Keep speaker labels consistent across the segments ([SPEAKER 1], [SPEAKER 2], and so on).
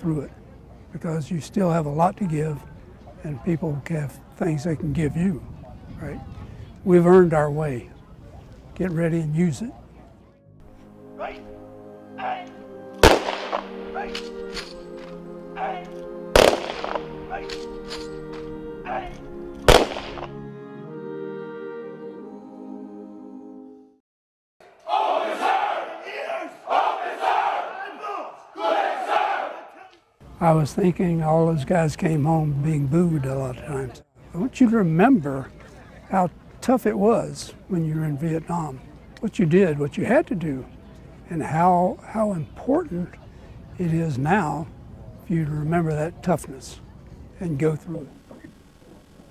[SPEAKER 1] through it, because you still have a lot to give, and people have things they can give you, right? We've earned our way. Get ready and use it.
[SPEAKER 2] Right. Right. Right. Right. Right. Right.
[SPEAKER 1] I was thinking all those guys came home being booed a lot of times. I want you to remember how tough it was when you were in Vietnam, what you did, what you had to do, and how important it is now for you to remember that toughness and go through it.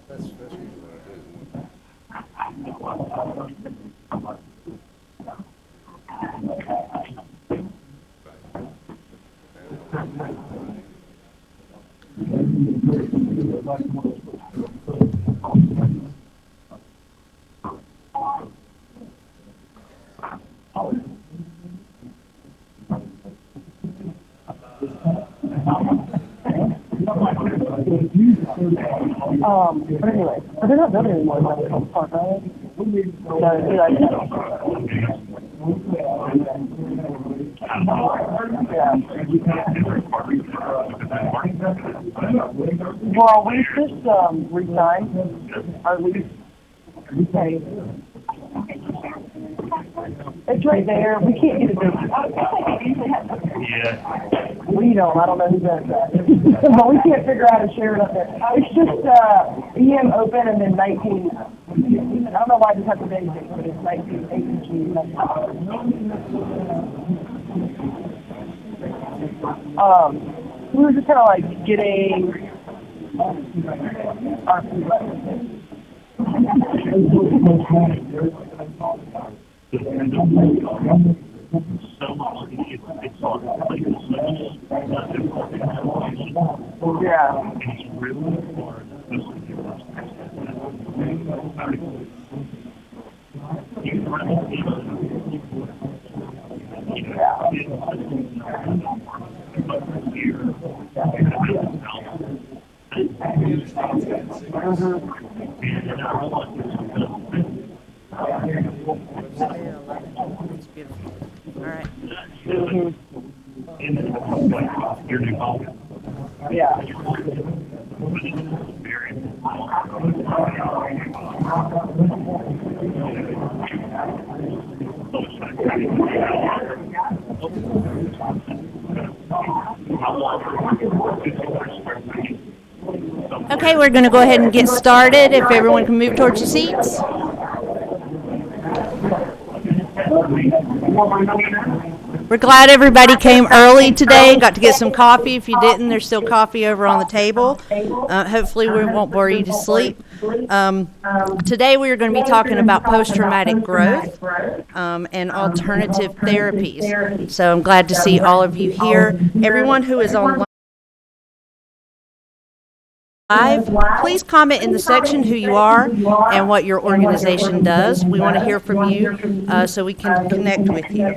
[SPEAKER 3] That's usually what I do.
[SPEAKER 4] But anyway, but they're not building anymore, like, park, right? So, well, we just resigned our lease. It's right there. We can't get it there.
[SPEAKER 2] Yeah.
[SPEAKER 4] We don't. I don't know who does that. But we can't figure out how to share it up there. It's just EM open and then 19. I don't know why I just have to date it, but it's 1980. We were just kind of like getting our food levels.
[SPEAKER 2] So much. It's hard. Like,
[SPEAKER 4] Yeah.
[SPEAKER 2] it's really hard.
[SPEAKER 5] It's beautiful. All right.
[SPEAKER 2] Your new home.
[SPEAKER 4] Yeah.
[SPEAKER 5] Okay, we're going to go ahead and get started. If everyone can move towards your seats. We're glad everybody came early today, got to get some coffee. If you didn't, there's still coffee over on the table. Hopefully we won't bore you to sleep. Today we are going to be talking about post-traumatic growth and alternative therapies. So I'm glad to see all of you here. Everyone who is online live, please comment in the section who you are and what your organization does. We want to hear from you so we can connect with you.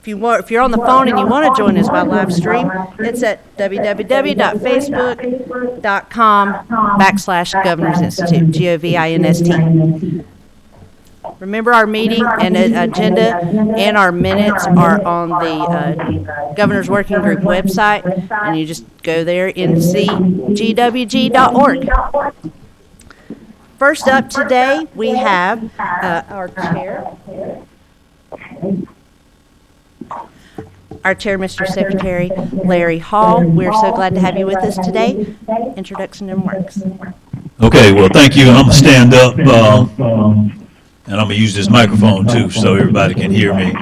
[SPEAKER 5] If you're on the phone and you want to join us by live stream, it's at www.facebook.com/Governors Institute, GovInst. Remember, our meeting and agenda and our minutes are on the Governor's Working Group website, and you just go there, ncgwg.org. First up today, we have our chair. Our chair, Mr. Secretary Larry Hall. We're so glad to have you with us today. Introduction and remarks.
[SPEAKER 6] Okay, well, thank you. I'm going to stand up, and I'm going to use this microphone, too, so everybody can hear me.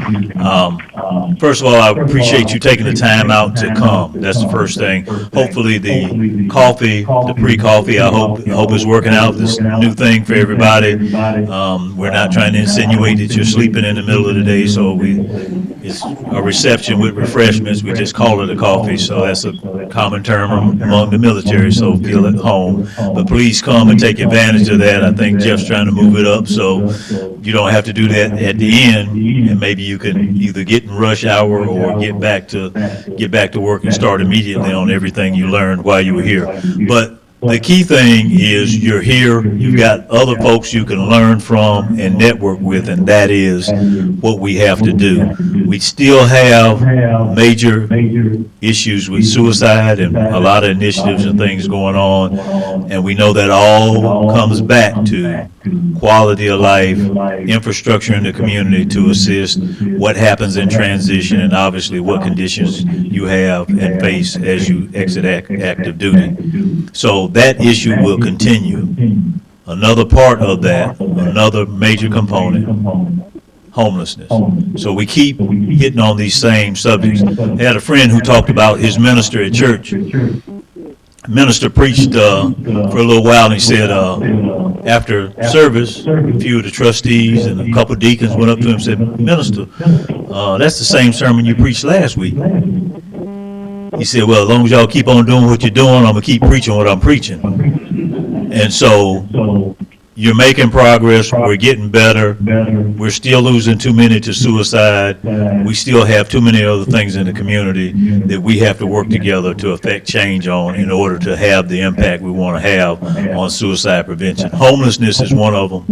[SPEAKER 6] First of all, I appreciate you taking the time out to come. That's the first thing. Hopefully the coffee, the pre-coffee, I hope is working out, this new thing for everybody. We're not trying to insinuate that you're sleeping in the middle of the day, so it's a reception with refreshments. We just call it a coffee, so that's a common term among the military, so feel at home. But please come and take advantage of that. I think Jeff's trying to move it up, so you don't have to do that at the end, and maybe you can either get in rush hour or get back to work and start immediately on everything you learned while you were here. But the key thing is you're here, you've got other folks you can learn from and network with, and that is what we have to do. We still have major issues with suicide and a lot of initiatives and things going on, and we know that all comes back to quality of life, infrastructure in the community to assist, what happens in transition, and obviously what conditions you have and face as you exit active duty. So that issue will continue. Another part of that, another major component, homelessness. So we keep hitting on these same subjects. I had a friend who talked about his minister at church. Minister preached for a little while, and he said after service, a few of the trustees and a couple of deacons went up to him and said, "Minister, that's the same sermon you preached last week." He said, "Well, as long as y'all keep on doing what you're doing, I'm going to keep preaching what I'm preaching." And so you're making progress. We're getting better. We're still losing too many to suicide. We still have too many other things in the community that we have to work together to affect change on in order to have the impact we want to have on suicide prevention. Homelessness is one of them,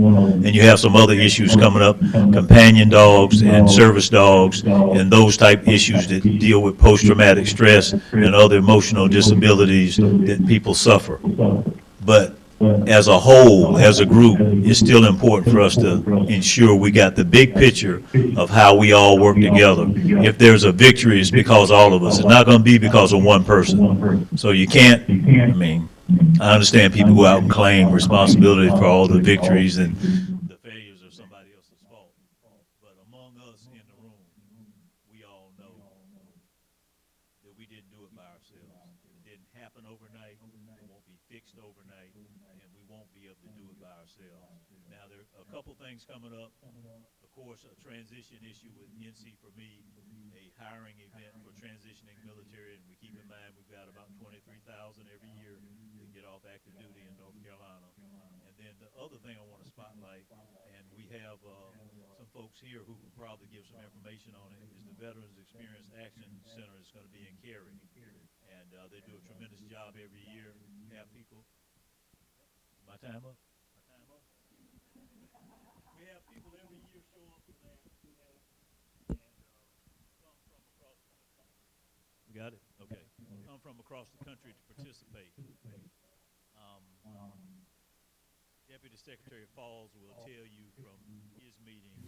[SPEAKER 6] and you have some other issues coming up, companion dogs and service dogs and those type issues that deal with post-traumatic stress and other emotional disabilities that people suffer. But as a whole, as a group, it's still important for us to ensure we got the big picture of how we all work together. If there's a victory, it's because all of us. It's not going to be because of one person. So you can't, I understand people go out and claim responsibility for all the victories and the failures of somebody else's fault. But among us in the room, we all know that we didn't do it by ourselves. It didn't happen overnight. It won't be fixed overnight. And we won't be able to do it by ourselves. Now, there are a couple things coming up. Of course, a transition issue with NC for me, a hiring event for transitioning military, and we keep in mind we've got about 23,000 every year to get off active duty in North Carolina. And then the other thing I want to spotlight, and we have some folks here who can probably give some information on it, is the Veterans Experience Action Center is going to be in Cary. And they do a tremendous job every year. Have people. My time up? We have people every year show up for that and come from across the country. We got it? Okay. Come from across the country to participate. Deputy Secretary Falls will tell you from his meetings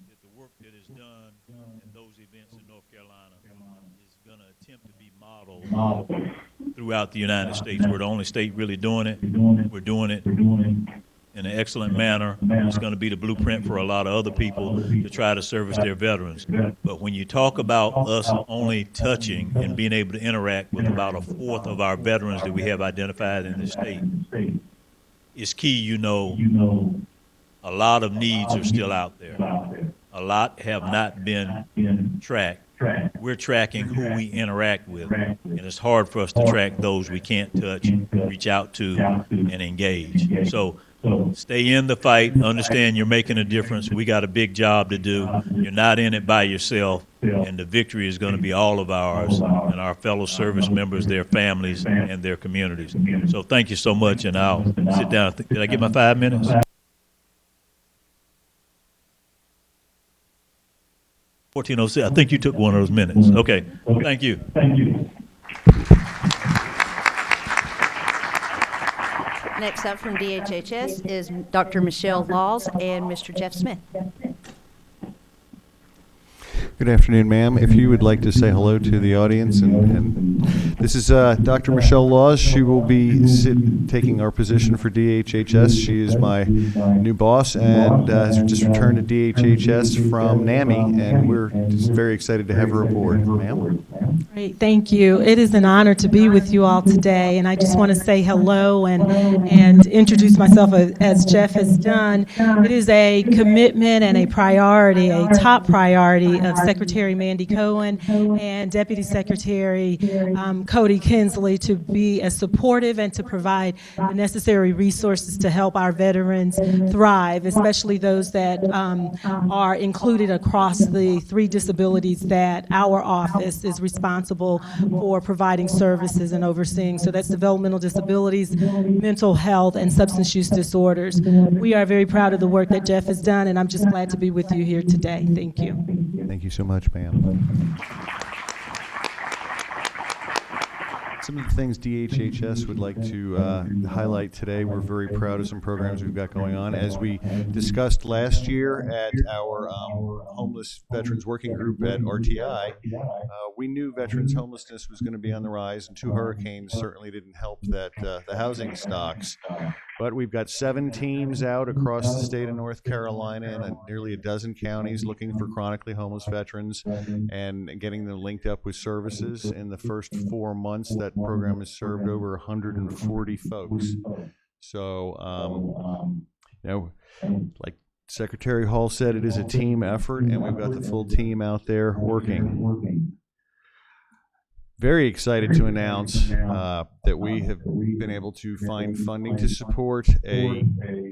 [SPEAKER 6] that the work that is done in those events in North Carolina is going to attempt to be modeled throughout the United States. We're the only state really doing it. We're doing it in an excellent manner. It's going to be the blueprint for a lot of other people to try to service their veterans. But when you talk about us only touching and being able to interact with about a fourth of our veterans that we have identified in the state, it's key, a lot of needs are still out there. A lot have not been tracked. We're tracking who we interact with, and it's hard for us to track those we can't touch, reach out to, and engage. So stay in the fight, understand you're making a difference. We got a big job to do. You're not in it by yourself, and the victory is going to be all of ours and our fellow service members, their families, and their communities. So thank you so much, and I'll sit down. Did I get my 5 minutes? 14:06. I think you took one of those minutes. Okay. Thank you.
[SPEAKER 5] Next up from DHHS is Dr. Michelle Laws and Mr. Jeff Smith.
[SPEAKER 3] Good afternoon, ma'am. If you would like to say hello to the audience, and this is Dr. Michelle Laws. She will be taking our position for DHHS. She is my new boss and has just returned to DHHS from NAMI, and we're just very excited to have her aboard, ma'am.
[SPEAKER 7] Great, thank you. It is an honor to be with you all today, and I just want to say hello and introduce myself as Jeff has done. It is a commitment and a priority, a top priority of Secretary Mandy Cohen and Deputy Secretary Cody Kinsley to be as supportive and to provide the necessary resources to help our veterans thrive, especially those that are included across the 3 disabilities that our office is responsible for providing services and overseeing. So that's developmental disabilities, mental health, and substance use disorders. We are very proud of the work that Jeff has done, and I'm just glad to be with you here today. Thank you.
[SPEAKER 3] Thank you so much, ma'am. Some of the things DHHS would like to highlight today, we're very proud of some programs we've got going on. As we discussed last year at our homeless veterans working group at RTI, we knew veterans homelessness was going to be on the rise, and 2 hurricanes certainly didn't help that the housing stocks. But we've got 7 teams out across the state of North Carolina and nearly a dozen counties looking for chronically homeless veterans and getting them linked up with services. In the first 4 months, that program has served over 140 folks. So, like Secretary Hall said, it is a team effort, and we've got the full team out there working. Very excited to announce that we have been able to find funding to support a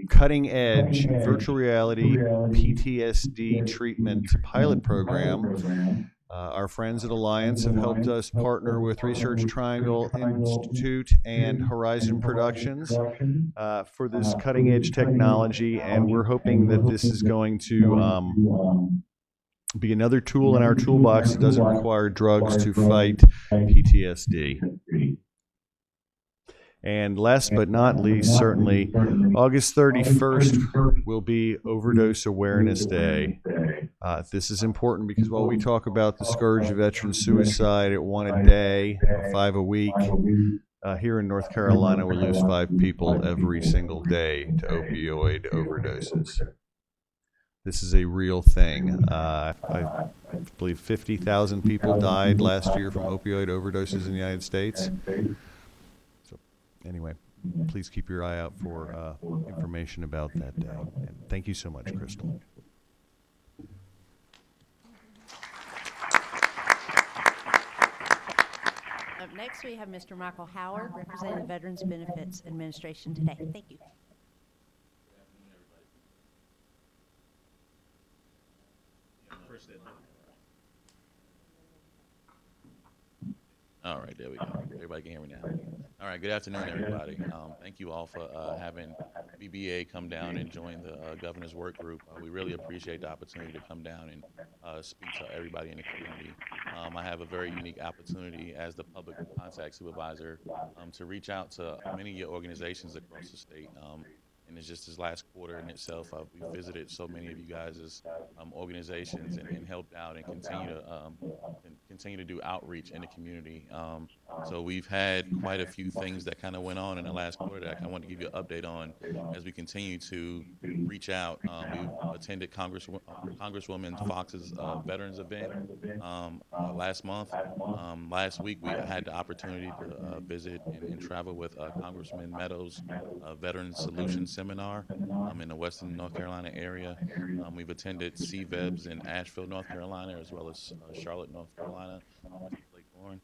[SPEAKER 3] cutting-edge virtual reality PTSD treatment pilot program. Our friends at Alliance have helped us partner with Research Triangle Institute and Horizon Productions for this cutting-edge technology, and we're hoping that this is going to be another tool in our toolbox that doesn't require drugs to fight PTSD. And last but not least, certainly, August 31st will be Overdose Awareness Day. This is important because while we talk about the scourge of veteran suicide at 1 a day, 5 a week, here in North Carolina we lose 5 people every single day to opioid overdoses. This is a real thing. I believe 50,000 people died last year from opioid overdoses in the United States. So anyway, please keep your eye out for information about that day. And thank you so much, Crystal.
[SPEAKER 5] Up next, we have Mr. Michael Howard representing the Veterans Benefits Administration today. Thank you.
[SPEAKER 8] All right, there we go. Everybody can hear me now. All right, good afternoon, everybody. Thank you all for having BBA come down and join the Governor's Work Group. We really appreciate the opportunity to come down and speak to everybody in the community. I have a very unique opportunity as the public contact supervisor to reach out to many of your organizations across the state. And it's just this last quarter in itself, we've visited so many of you guys as organizations and helped out and continue to do outreach in the community. So we've had quite a few things that kind of went on in the last quarter that I kind of want to give you an update on as we continue to reach out. We've attended Congresswoman Fox's veterans event last month. Last week we had the opportunity to visit and travel with Congressman Meadows' Veterans Solutions Seminar in the Western North Carolina area. We've attended CVEBs in Asheville, North Carolina, as well as Charlotte, North Carolina, Lake Warren.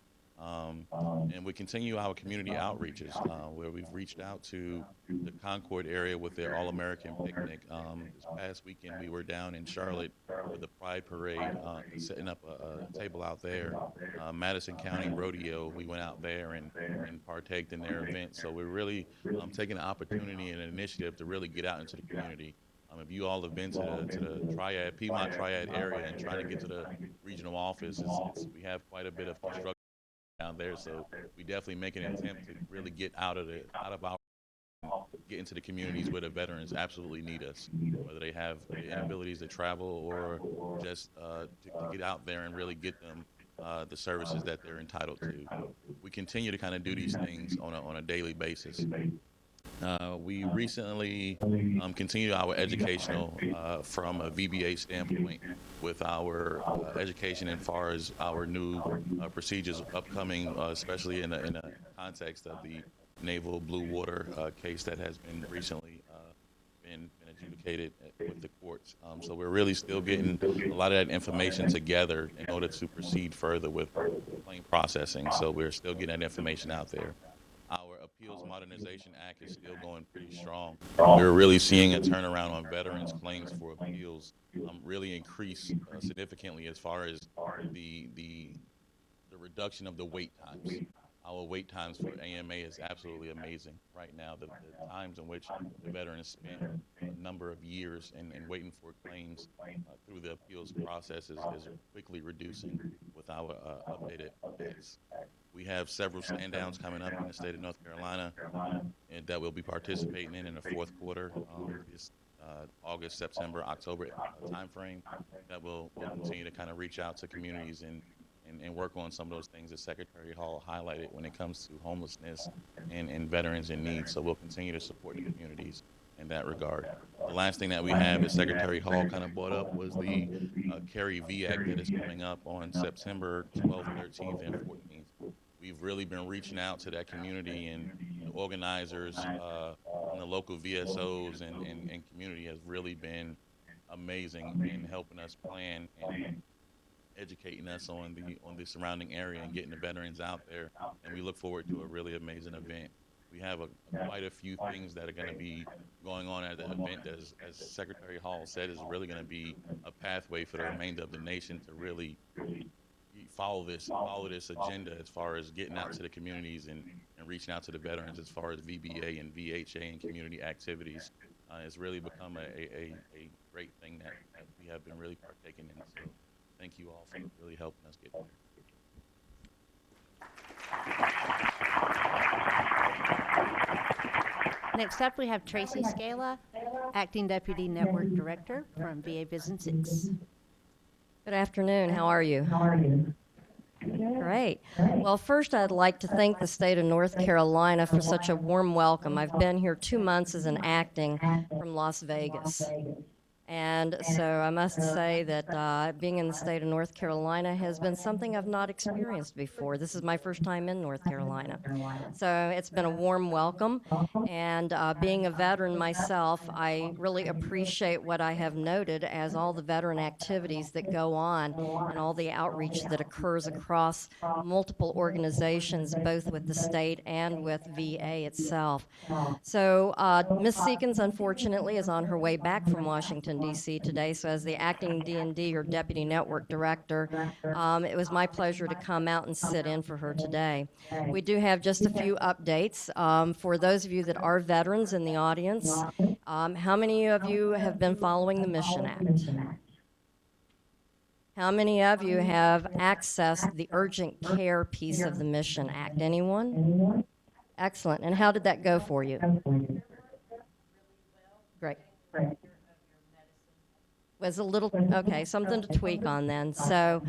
[SPEAKER 8] And we continue our community outreaches where we've reached out to the Concord area with their All-American Picnic. This past weekend we were down in Charlotte with the Pride Parade, setting up a table out there. Madison County Rodeo, we went out there and partaked in their event. So we're really taking an opportunity and an initiative to really get out into the community. If you all have been to the Triad, Piedmont Triad area and trying to get to the regional office, we have quite a bit of construction down there, so we definitely make an attempt to really get out of our get into the communities where the veterans absolutely need us, whether they have the inabilities to travel or just to get out there and really get them the services that they're entitled to. We continue to kind of do these things on a daily basis. We recently continued our educational from a VBA standpoint with our education as far as our new procedures upcoming, especially in a context of the naval blue water case that has been recently been adjudicated with the courts. So we're really still getting a lot of that information together in order to proceed further with claim processing. So we're still getting that information out there. Our Appeals Modernization Act is still going pretty strong. We're really seeing a turnaround on veterans' claims for appeals really increase significantly as far as the reduction of the wait times. Our wait times for AMA is absolutely amazing right now. The times in which the veterans spent a number of years in waiting for claims through the appeals process is quickly reducing with our updated acts. We have several stand downs coming up in the state of North Carolina and that we'll be participating in the fourth quarter, this August, September, October timeframe. That will continue to kind of reach out to communities and work on some of those things that Secretary Hall highlighted when it comes to homelessness and veterans in need. So we'll continue to support the communities in that regard. The last thing that we have that Secretary Hall kind of brought up was the Carry V Act that is coming up on September 12th, 13th, and 14th. We've really been reaching out to that community, and the organizers and the local VSOs and community has really been amazing in helping us plan and educating us on the surrounding area and getting the veterans out there. And we look forward to a really amazing event. We have quite a few things that are going to be going on at the event that, as Secretary Hall said, is really going to be a pathway for the remainder of the nation to really follow this agenda as far as getting out to the communities and reaching out to the veterans as far as VBA and VHA and community activities. It's really become a great thing that we have been really partaking in. So thank you all for really helping us get there.
[SPEAKER 5] Next up, we have Tracy Scala, Acting Deputy Network Director from VA Vision 6.
[SPEAKER 9] Good afternoon. How are you? Great. Well, first, I'd like to thank the state of North Carolina for such a warm welcome. I've been here 2 months as an acting from Las Vegas. And so I must say that being in the state of North Carolina has been something I've not experienced before. This is my first time in North Carolina. So it's been a warm welcome. And being a veteran myself, I really appreciate what I have noted as all the veteran activities that go on and all the outreach that occurs across multiple organizations, both with the state and with VA itself. So Ms. Seekins, unfortunately, is on her way back from Washington, D.C. today. So as the acting D&D or Deputy Network Director, it was my pleasure to come out and sit in for her today. We do have just a few updates. For those of you that are veterans in the audience, how many of you have been following the Mission Act? How many of you have accessed the urgent care piece of the Mission Act? Anyone? Excellent. And how did that go for you? Great. Was a little, okay, something to tweak on then. So,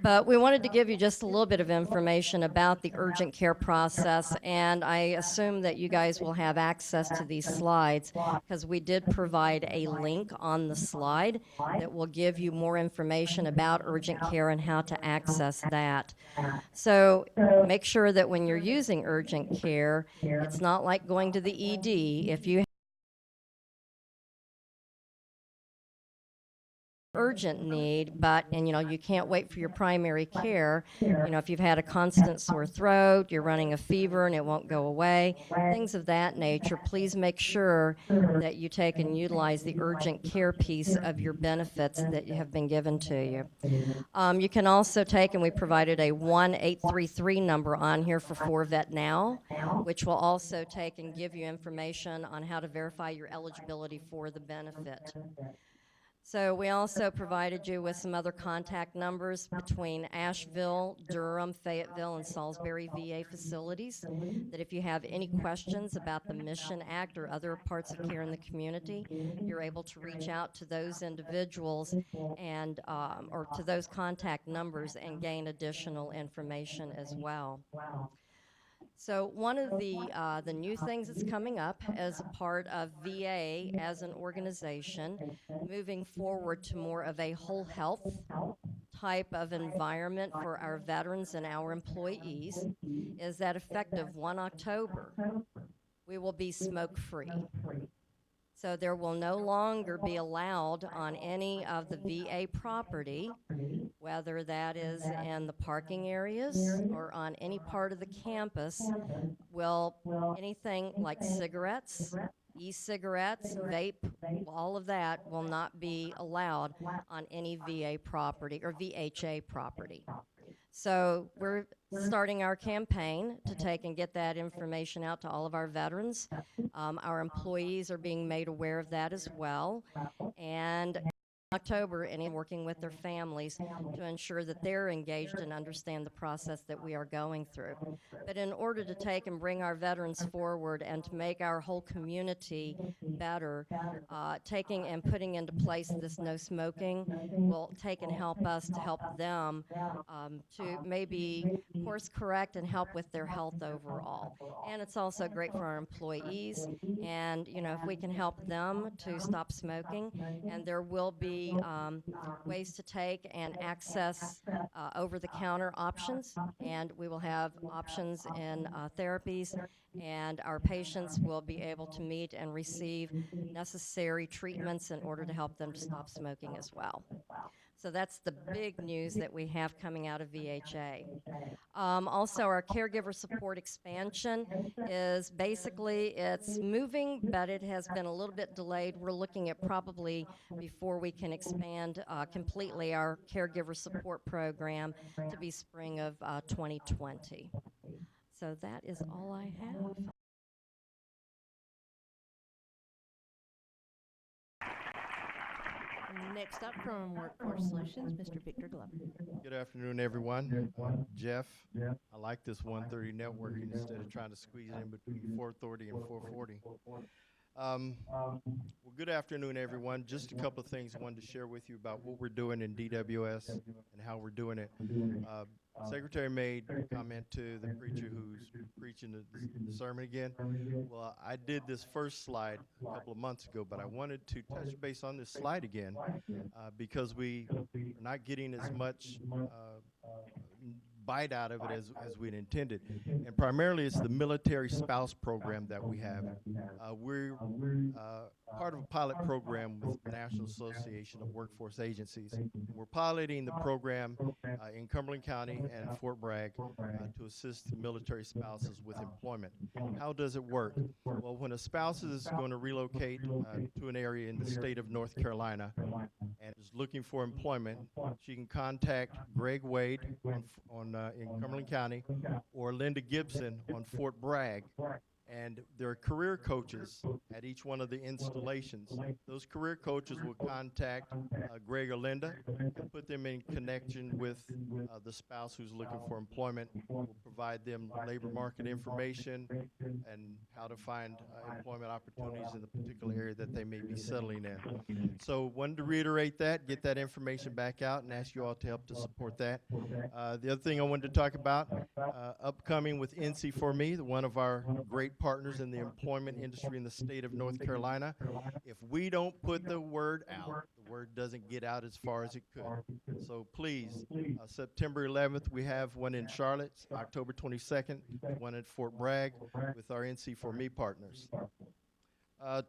[SPEAKER 9] but we wanted to give you just a little bit of information about the urgent care process, and I assume that you guys will have access to these slides because we did provide a link on the slide that will give you more information about urgent care and how to access that. So make sure that when you're using urgent care, it's not like going to the ED. If you urgent need, but, and you can't wait for your primary care, if you've had a constant sore throat, you're running a fever and it won't go away, things of that nature, please make sure that you take and utilize the urgent care piece of your benefits that have been given to you. You can also take, and we provided a 1-833 number on here for 4Vet Now, which will also take and give you information on how to verify your eligibility for the benefit. So we also provided you with some other contact numbers between Asheville, Durham, Fayetteville, and Salisbury VA facilities, that if you have any questions about the Mission Act or other parts of care in the community, you're able to reach out to those individuals and or to those contact numbers and gain additional information as well. So one of the new things that's coming up as a part of VA as an organization, moving forward to more of a whole health type of environment for our veterans and our employees, is that effective 1 October, we will be smoke-free. So there will no longer be allowed on any of the VA property, whether that is in the parking areas or on any part of the campus, will anything like cigarettes, e-cigarettes, vape, all of that will not be allowed on any VA property or VHA property. So we're starting our campaign to take and get that information out to all of our veterans. Our employees are being made aware of that as well. And October, and working with their families to ensure that they're engaged and understand the process that we are going through. But in order to take and bring our veterans forward and to make our whole community better, taking and putting into place this no smoking will take and help us to help them to maybe course correct and help with their health overall. And it's also great for our employees, and you know, if we can help them to stop smoking, and there will be ways to take and access over-the-counter options, and we will have options in therapies, and our patients will be able to meet and receive necessary treatments in order to help them to stop smoking as well. So that's the big news that we have coming out of VHA. Also, our caregiver support expansion is basically, it's moving, but it has been a little bit delayed. We're looking at probably before we can expand completely our caregiver support program to be spring of 2020. So that is all I have.
[SPEAKER 5] Next up from Workforce Solutions, Mr. Victor Glover.
[SPEAKER 10] Good afternoon, everyone. Jeff, I like this 1:30 networking instead of trying to squeeze it in between 4:30 and 4:40. Well, good afternoon, everyone. Just a couple of things I wanted to share with you about what we're doing in DWS and how we're doing it. Secretary made a comment to the preacher who's preaching the sermon again. Well, I did this first slide a couple of months ago, but I wanted to touch base on this slide again because we are not getting as much bite out of it as we'd intended. And primarily it's the military spouse program that we have. We're part of a pilot program with the National Association of Workforce Agencies. We're piloting the program in Cumberland County and Fort Bragg to assist military spouses with employment. How does it work? Well, when a spouse is going to relocate to an area in the state of North Carolina and is looking for employment, she can contact Greg Wade in Cumberland County or Linda Gibson on Fort Bragg. And there are career coaches at each one of the installations. Those career coaches will contact Greg or Linda and put them in connection with the spouse who's looking for employment. We'll provide them labor market information and how to find employment opportunities in the particular area that they may be settling in. So wanted to reiterate that, get that information back out, and ask you all to help to support that. The other thing I wanted to talk about, upcoming with NC4Me, one of our great partners in the employment industry in the state of North Carolina. If we don't put the word out, the word doesn't get out as far as it could. So please, September 11th, we have one in Charlotte, October 22nd, one at Fort Bragg with our NC4Me partners.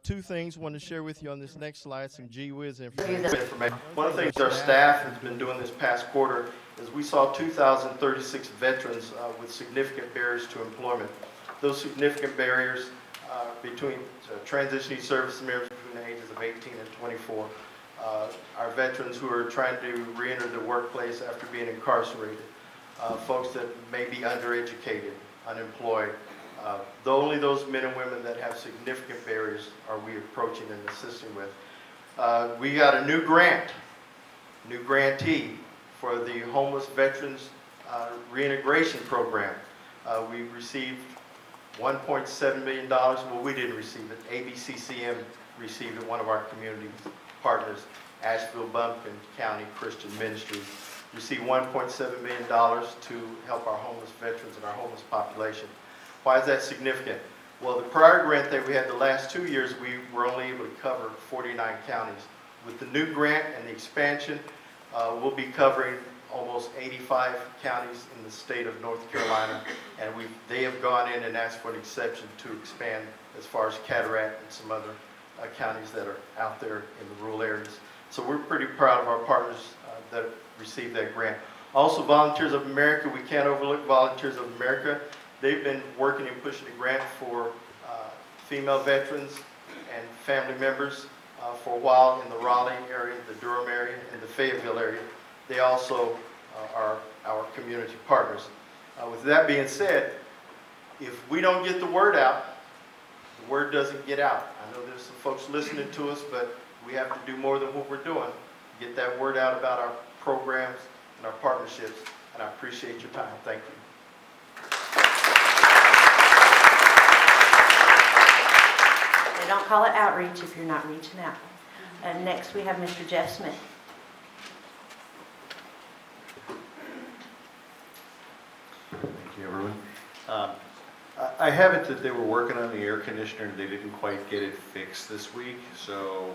[SPEAKER 10] Two things I want to share with you on this next slide, some GWIZ information. One of the things our staff has been doing this past quarter is we saw 2,036 veterans with significant barriers to employment. Those significant barriers between transitioning service members between the ages of 18 and 24, our veterans who are trying to re-enter the workplace after being incarcerated, folks that may be undereducated, unemployed. Only those men and women that have significant barriers are we approaching and assisting with. We got a new grantee for the Homeless Veterans Reintegration Program. We received $1.7 million. Well, we didn't receive it. ABCCM received it, one of our community partners, Asheville-Buncombe County Christian Ministries, received $1.7 million to help our homeless veterans and our homeless population. Why is that significant? Well, the prior grant that we had the last 2 years, we were only able to cover 49 counties. With the new grant and the expansion, we'll be covering almost 85 counties in the state of North Carolina, and they have gone in and asked for an exception to expand as far as Cataract and some other counties that are out there in the rural areas. So we're pretty proud of our partners that received that grant. Also, Volunteers of America, we can't overlook Volunteers of America. They've been working and pushing a grant for female veterans and family members for a while in the Raleigh area, the Durham area, and the Fayetteville area. They also are our community partners. With that being said, if we don't get the word out, the word doesn't get out. I know there's some folks listening to us, but we have to do more than what we're doing. Get that word out about our programs and our partnerships, and I appreciate your time. Thank you.
[SPEAKER 11] They don't call it outreach if you're not reaching out. And next we have Mr. Jeff Smith.
[SPEAKER 3] Thank you, everyone. I have it that they were working on the air conditioner and they didn't quite get it fixed this week, so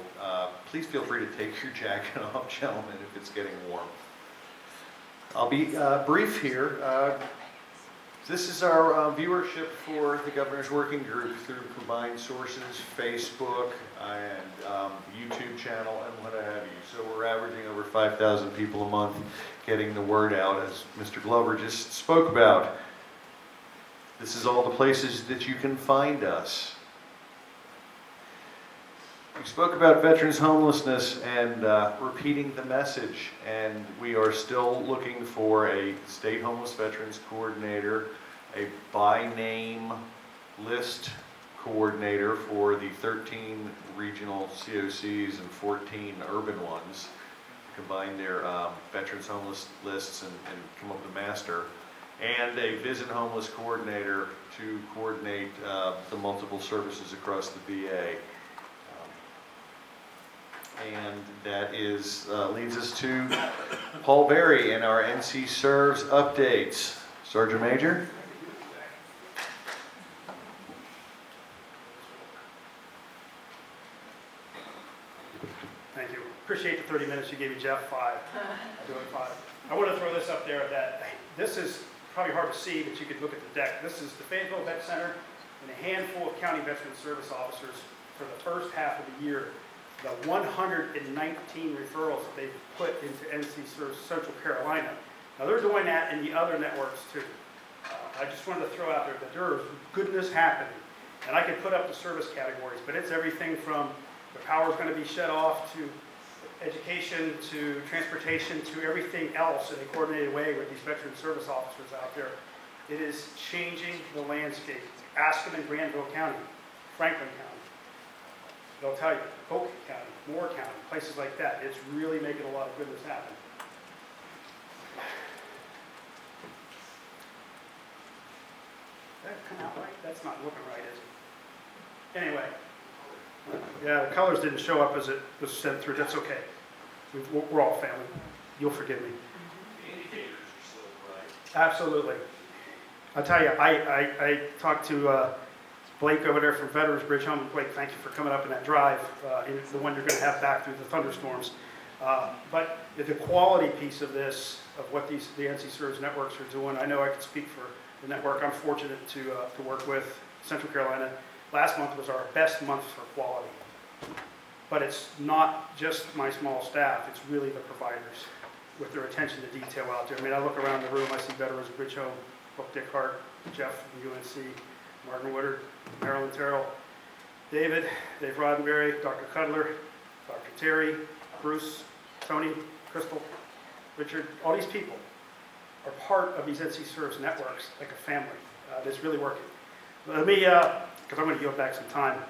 [SPEAKER 3] please feel free to take your jacket off, gentlemen, if it's getting warm. I'll be brief here. This is our viewership for the Governor's Working Group through combined sources, Facebook, and YouTube channel, and what have you. So we're averaging over 5,000 people a month getting the word out, as Mr. Glover just spoke about. This is all the places that you can find us. We spoke about veterans homelessness and repeating the message, and we are still looking for a state homeless veterans coordinator, a by name list coordinator for the 13 regional COCs and 14 urban ones, combine their veterans homeless lists and come up with a master, and a visit homeless coordinator to coordinate the multiple services across the VA. And that is leads us to Paul Berry and our NC Serves updates. Sergeant Major.
[SPEAKER 12] Thank you. Appreciate the 30 minutes you gave me, Jeff. 5. Do it 5. I want to throw this up there that this is probably hard to see, but you could look at the deck. This is the Fayetteville Vet Center and a handful of county veteran service officers for the first half of the year. The 119 referrals that they've put into NC Serves Central Carolina. Now they're doing that in the other networks too. I just wanted to throw out there that there is goodness happening. And I could put up the service categories, but it's everything from the power's going to be shut off to education to transportation to everything else in a coordinated way with these veteran service officers out there. It is changing the landscape. Aspen and Granville County, Franklin County. They'll tell you, Polk County, Moore County, places like that. It's really making a lot of goodness happen. Did that come out right? That's not looking right, is it? Anyway. Yeah, the colors didn't show up as it was sent through. That's okay. We're all family. You'll forgive me.
[SPEAKER 2] The indicators are still right.
[SPEAKER 12] Absolutely. I'll tell you, I talked to Blake over there from Veterans Bridge Home. Blake, thank you for coming up in that drive, the one you're going to have back through the thunderstorms. But the quality piece of this, of what the NC Serves networks are doing, I know I can speak for the network. I'm fortunate to work with Central Carolina. Last month was our best month for quality. But it's not just my small staff, it's really the providers with their attention to detail out there. I mean, I look around the room, I see Veterans Bridge Home, Hook Dick Hart, Jeff from UNC, Martin Woodard, Marilyn Terrell, Dave Roddenberry, Dr. Cudler, Dr. Terry, Bruce, Tony, Crystal, Richard, all these people are part of these NC Serves networks like a family. That's really working. Let me, because I'm going to give back some time.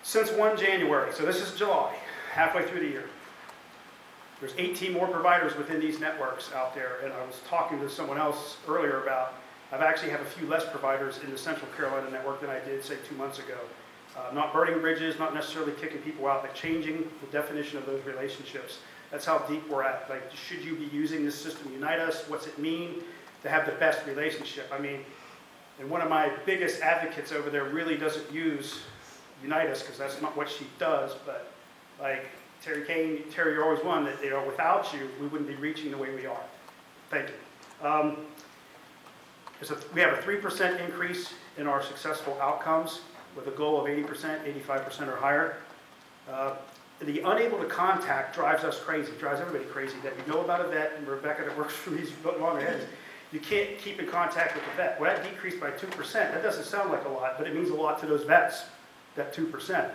[SPEAKER 12] Since 1 January, so this is July, halfway through the year, there's 18 more providers within these networks out there, and I was talking to someone else earlier about, I've actually have a few less providers in the Central Carolina network than I did, say, 2 months ago. Not burning bridges, not necessarily kicking people out, but changing the definition of those relationships. That's how deep we're at. Like, should you be using this system to unite us? What's it mean to have the best relationship? I mean, And one of my biggest advocates over there really doesn't use Unitas because that's not what she does, but like Terry Kane, Terry, you're always one that, without you, we wouldn't be reaching the way we are. Thank you. We have a 3% increase in our successful outcomes with a goal of 80%, 85% or higher. The unable to contact drives us crazy, drives everybody crazy. That you know about a vet, and Rebecca that works for these longer heads, you can't keep in contact with the vet. Well, that decreased by 2%. That doesn't sound like a lot, but it means a lot to those vets, that 2%.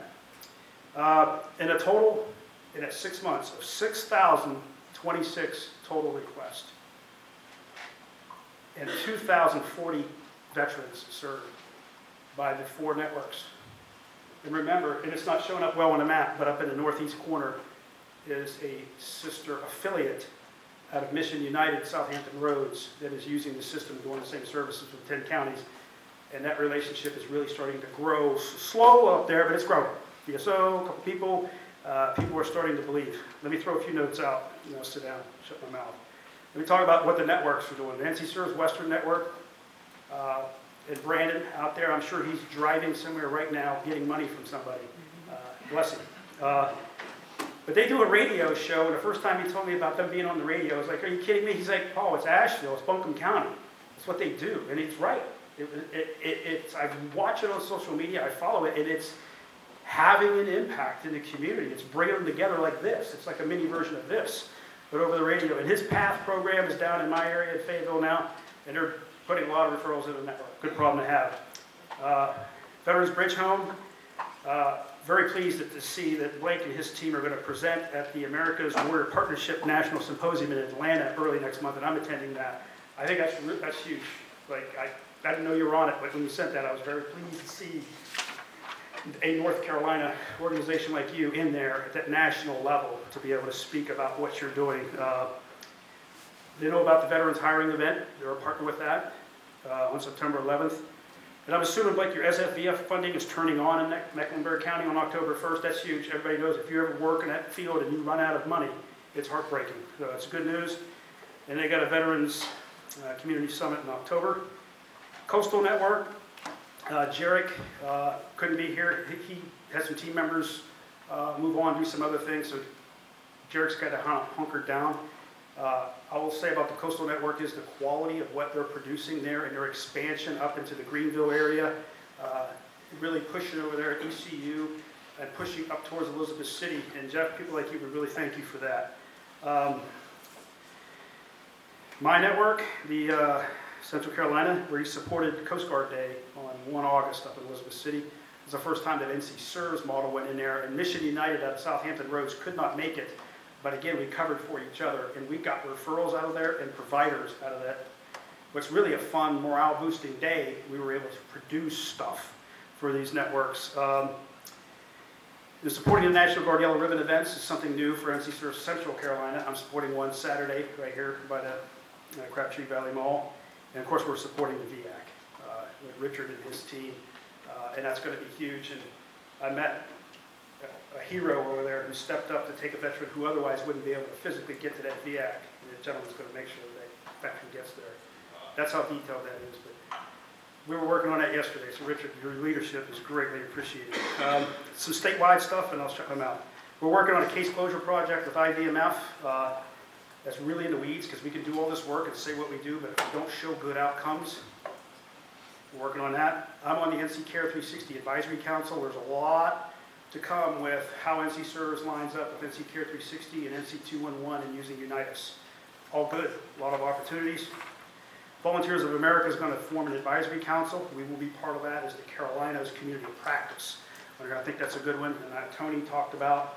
[SPEAKER 12] In a total, in 6 months, of 6,026 total requests, and 2,040 veterans served by the 4 networks. And remember, and it's not showing up well on the map, but up in the northeast corner is a sister affiliate out of Mission United, Southampton Roads, that is using the system, doing the same services with 10 counties. And that relationship is really starting to grow. Slow up there, but it's growing. DSO, a couple people, people are starting to believe. Let me throw a few notes out. Sit down, shut my mouth. Let me talk about what the networks are doing. The NC Serves Western Network, and Brandon out there, I'm sure he's driving somewhere right now getting money from somebody. Bless him. But they do a radio show, and the first time he told me about them being on the radio, I was like, are you kidding me? He's like, Paul, it's Asheville, it's Buncombe County. That's what they do, and it's right. I watch it on social media, I follow it, and it's having an impact in the community. It's bringing them together like this. It's like a mini version of this, but over the radio. And his PATH program is down in my area in Fayetteville now, and they're putting a lot of referrals in the network. Good problem to have. Veterans Bridge Home, very pleased to see that Blake and his team are going to present at the America's Warrior Partnership National Symposium in Atlanta early next month, and I'm attending that. I think that's huge. Like, I didn't know you were on it, but when you sent that, I was very pleased to see a North Carolina organization like you in there at that national level to be able to speak about what you're doing. They know about the Veterans Hiring Event. They're a partner with that on September 11th. And I'm assuming, like, your SFVF funding is turning on in Mecklenburg County on October 1st. That's huge. Everybody knows if you ever work in that field and you run out of money, it's heartbreaking. So it's good news. And they got a Veterans Community Summit in October. Coastal Network, Jarek couldn't be here. He has some team members move on, do some other things. So Jarek's got to hunker down. I will say about the Coastal Network is the quality of what they're producing there and their expansion up into the Greenville area, really pushing over there at ECU and pushing up towards Elizabeth City. And Jeff, people like you would really thank you for that. My network, the Central Carolina, where he supported Coast Guard Day on 1 August up in Elizabeth City. It was the first time that NC Serves model went in there, and Mission United out of Southampton Roads could not make it. But again, we covered for each other, and we got referrals out of there and providers out of that. What's really a fun, morale-boosting day, we were able to produce stuff for these networks. The supporting the National Guard Yellow Ribbon events is something new for NC Serves Central Carolina. I'm supporting one Saturday right here by the Crabtree Valley Mall. And of course, we're supporting the VAC with Richard and his team, and that's going to be huge. And I met a hero over there who stepped up to take a veteran who otherwise wouldn't be able to physically get to that VAC. And the gentleman's going to make sure that veteran gets there. That's how detailed that is. But we were working on that yesterday, so Richard, your leadership is greatly appreciated. Some statewide stuff, and I'll check them out. We're working on a case closure project with IVMF. That's really in the weeds because we can do all this work and say what we do, but if we don't show good outcomes, we're working on that. I'm on the NC Care 360 Advisory Council. There's a lot to come with how NC Serves lines up with NC Care 360 and NC 211 and using Unitas. All good, a lot of opportunities. Volunteers of America is going to form an advisory council. We will be part of that as the Carolinas Community of Practice. I think that's a good one. And Tony talked about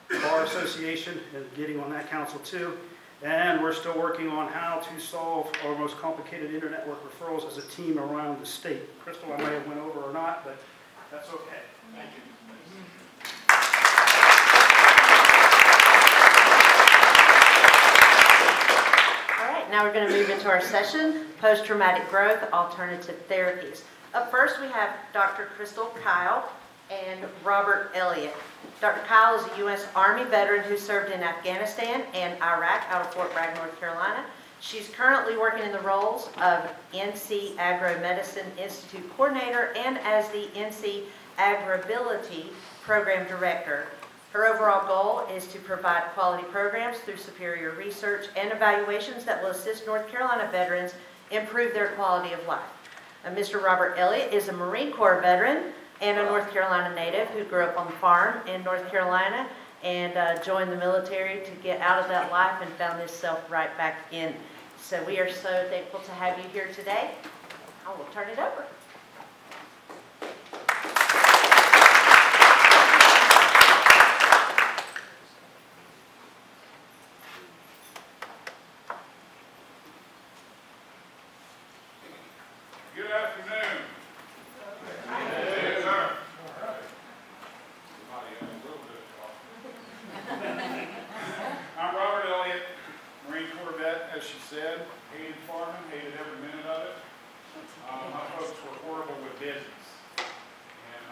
[SPEAKER 12] the Bar Association and getting on that council too. And we're still working on how to solve our most complicated inter-network referrals as a team around the state. Crystal, I may have went over or not, but that's okay. Thank you.
[SPEAKER 11] All right, now we're going to move into our session, post-traumatic growth, alternative therapies. Up first, we have Dr. Crystal Kyle and Robert Elliott. Dr. Kyle is a U.S. Army veteran who served in Afghanistan and Iraq out of Fort Bragg, North Carolina. She's currently working in the roles of NC Agro-Medicine Institute Coordinator and as the NC Agribility Program Director. Her overall goal is to provide quality programs through superior research and evaluations that will assist North Carolina veterans improve their quality of life. Mr. Robert Elliott is a Marine Corps veteran and a North Carolina native who grew up on the farm in North Carolina and joined the military to get out of that life and found himself right back in. So we are so thankful to have you here today. I will turn it over.
[SPEAKER 13] Good afternoon. Yes, sir. All right. Somebody else a little bit of coffee. I'm Robert Elliott, Marine Corps vet, as she said. Hated farming, hated every minute of it. My folks were horrible with business. And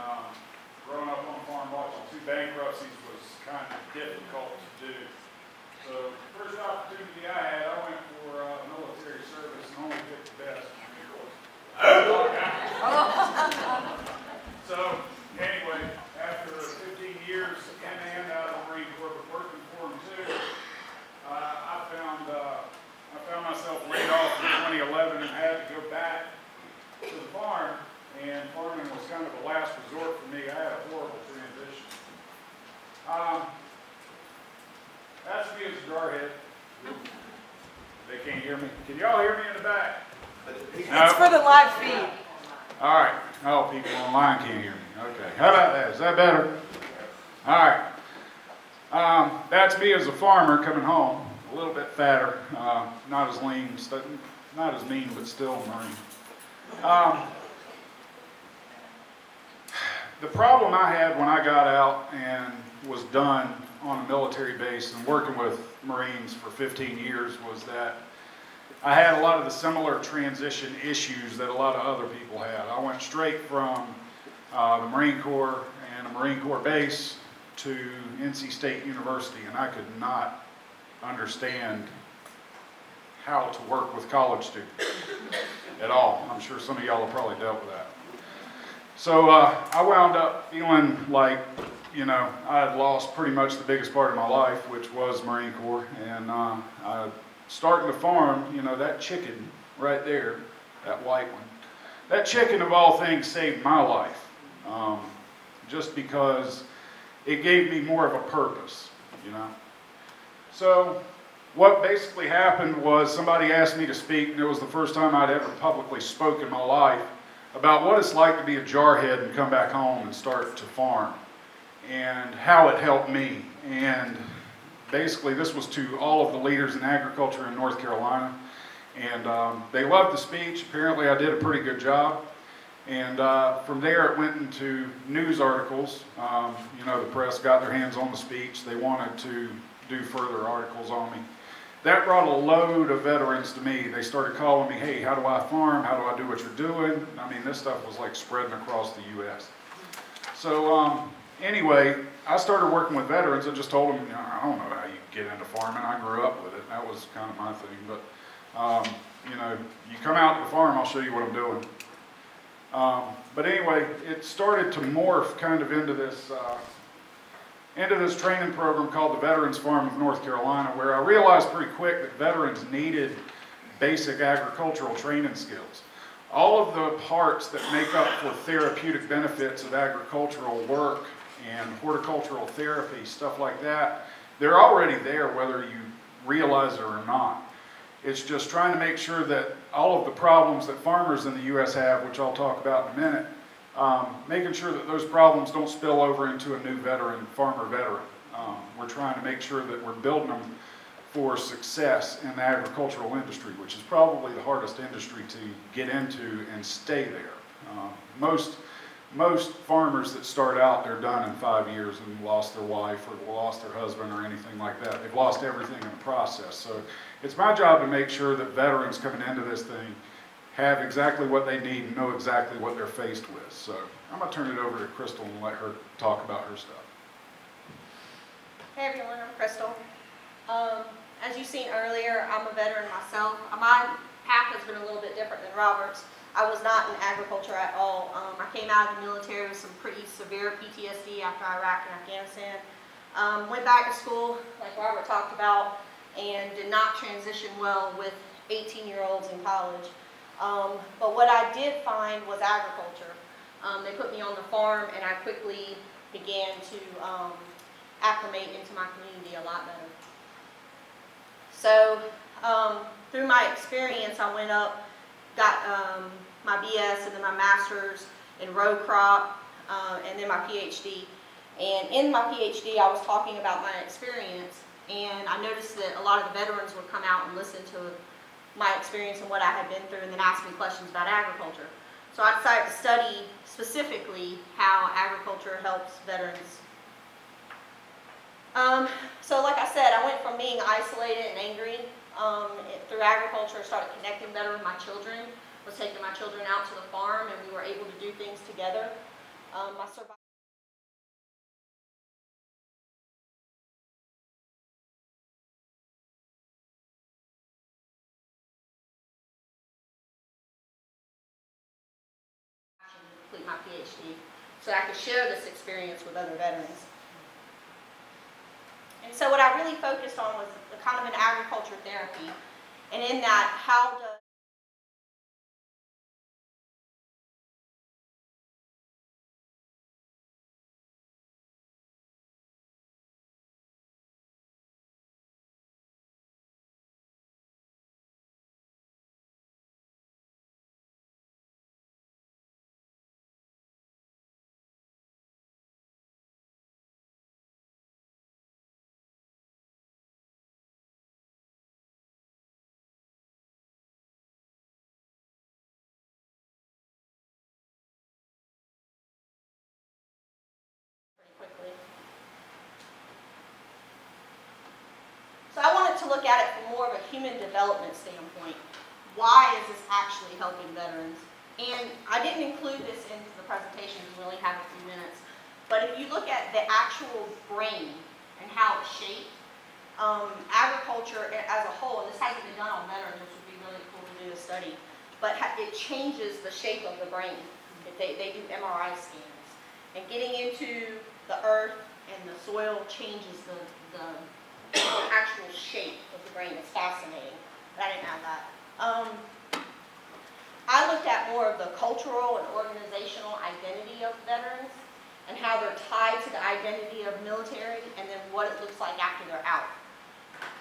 [SPEAKER 13] growing up on a farm watching 2 bankruptcies was kind of difficult to do. So first opportunity I had, I went for military service and only picked the best. So, anyway, after 15 years in and out of the Marine Corps, but working for them too, I found myself laid off in 2011 and had to go back to the farm, and farming was kind of a last resort for me. I had a horrible transition. That's me as a jarhead. They can't hear me. Can y'all hear me in the back?
[SPEAKER 11] It's for the live feed.
[SPEAKER 13] All right. Oh, people online can't hear me. Okay. How about that? Is that better? All right. That's me as a farmer coming home. A little bit fatter. Not as lean. Not as mean, but still Marine. The problem I had when I got out and was done on a military base and working with Marines for 15 years was that I had a lot of the similar transition issues that a lot of other people had. I went straight from the Marine Corps and a Marine Corps base to NC State University, and I could not understand how to work with college students at all. I'm sure some of y'all have probably dealt with that. So I wound up feeling like, you know, I had lost pretty much the biggest part of my life, which was Marine Corps, and starting to farm, you know, that chicken right there, that white one, that chicken of all things saved my life, just because it gave me more of a purpose, you know. So what basically happened was somebody asked me to speak, and it was the first time I'd ever publicly spoke in my life about what it's like to be a jarhead and come back home and start to farm, and how it helped me. And basically, this was to all of the leaders in agriculture in North Carolina, and they loved the speech. Apparently, I did a pretty good job, and from there, it went into news articles. You know, the press got their hands on the speech. They wanted to do further articles on me. That brought a load of veterans to me. They started calling me, hey, how do I farm? How do I do what you're doing? I mean, this stuff was like spreading across the U.S. So anyway, I started working with veterans. I just told them, you know, I don't know how you get into farming. I grew up with it. That was kind of my thing. But, you know, you come out to the farm, I'll show you what I'm doing. But anyway, it started to morph kind of into this training program called the Veterans Farm of North Carolina, where I realized pretty quick that veterans needed basic agricultural training skills. All of the parts that make up for therapeutic benefits of agricultural work and horticultural therapy, stuff like that, they're already there whether you realize it or not. It's just trying to make sure that all of the problems that farmers in the U.S. have, which I'll talk about in a minute, making sure that those problems don't spill over into a new farmer veteran. We're trying to make sure that we're building them for success in the agricultural industry, which is probably the hardest industry to get into and stay there. Most farmers that start out, they're done in 5 years and lost their wife or lost their husband or anything like that. They've lost everything in the process. So it's my job to make sure that veterans coming into this thing have exactly what they need and know exactly what they're faced with. So I'm going to turn it over to Crystal and let her talk about her stuff.
[SPEAKER 14] Hey everyone, I'm Crystal.
[SPEAKER 11] as you've seen earlier, I'm a veteran myself. My path has been a little bit different than Robert's. I was not in agriculture at all. I came out of the military with some pretty severe PTSD after Iraq and Afghanistan. Went back to school, like Robert talked about, and did not transition well with 18-year-olds in college. But what I did find was agriculture. They put me on the farm, and I quickly began to acclimate into my community a lot better. So through my experience, I went up, got my BS and then my master's in row crop, and then my PhD. And in my PhD, I was talking about my experience, and I noticed that a lot of the veterans would come out and listen to my experience and what I had been through, and then ask me questions about agriculture. So I decided to study specifically how agriculture helps veterans. So like I said, I went from being isolated and angry through agriculture, started connecting better with my children, was taking my children out to the farm, and we were able to do things together. My survival to complete my PhD so I could share this experience with other veterans. And so what I really focused on was kind of an agriculture therapy. And in that, how does pretty quickly. So I wanted to look at it from more of a human development standpoint. Why is this actually helping veterans? And I didn't include this into the presentation because we only have a few minutes. But if you look at the actual brain and how it's shaped, agriculture as a whole, and this hasn't been done on veterans, which would be really cool to do a study, but it changes the shape of the brain. They do MRI scans. And getting into the earth and the soil changes the actual shape of the brain. It's fascinating. But I didn't add that. I looked at more of the cultural and organizational identity of veterans and how they're tied to the identity of military and then what it looks like after they're out.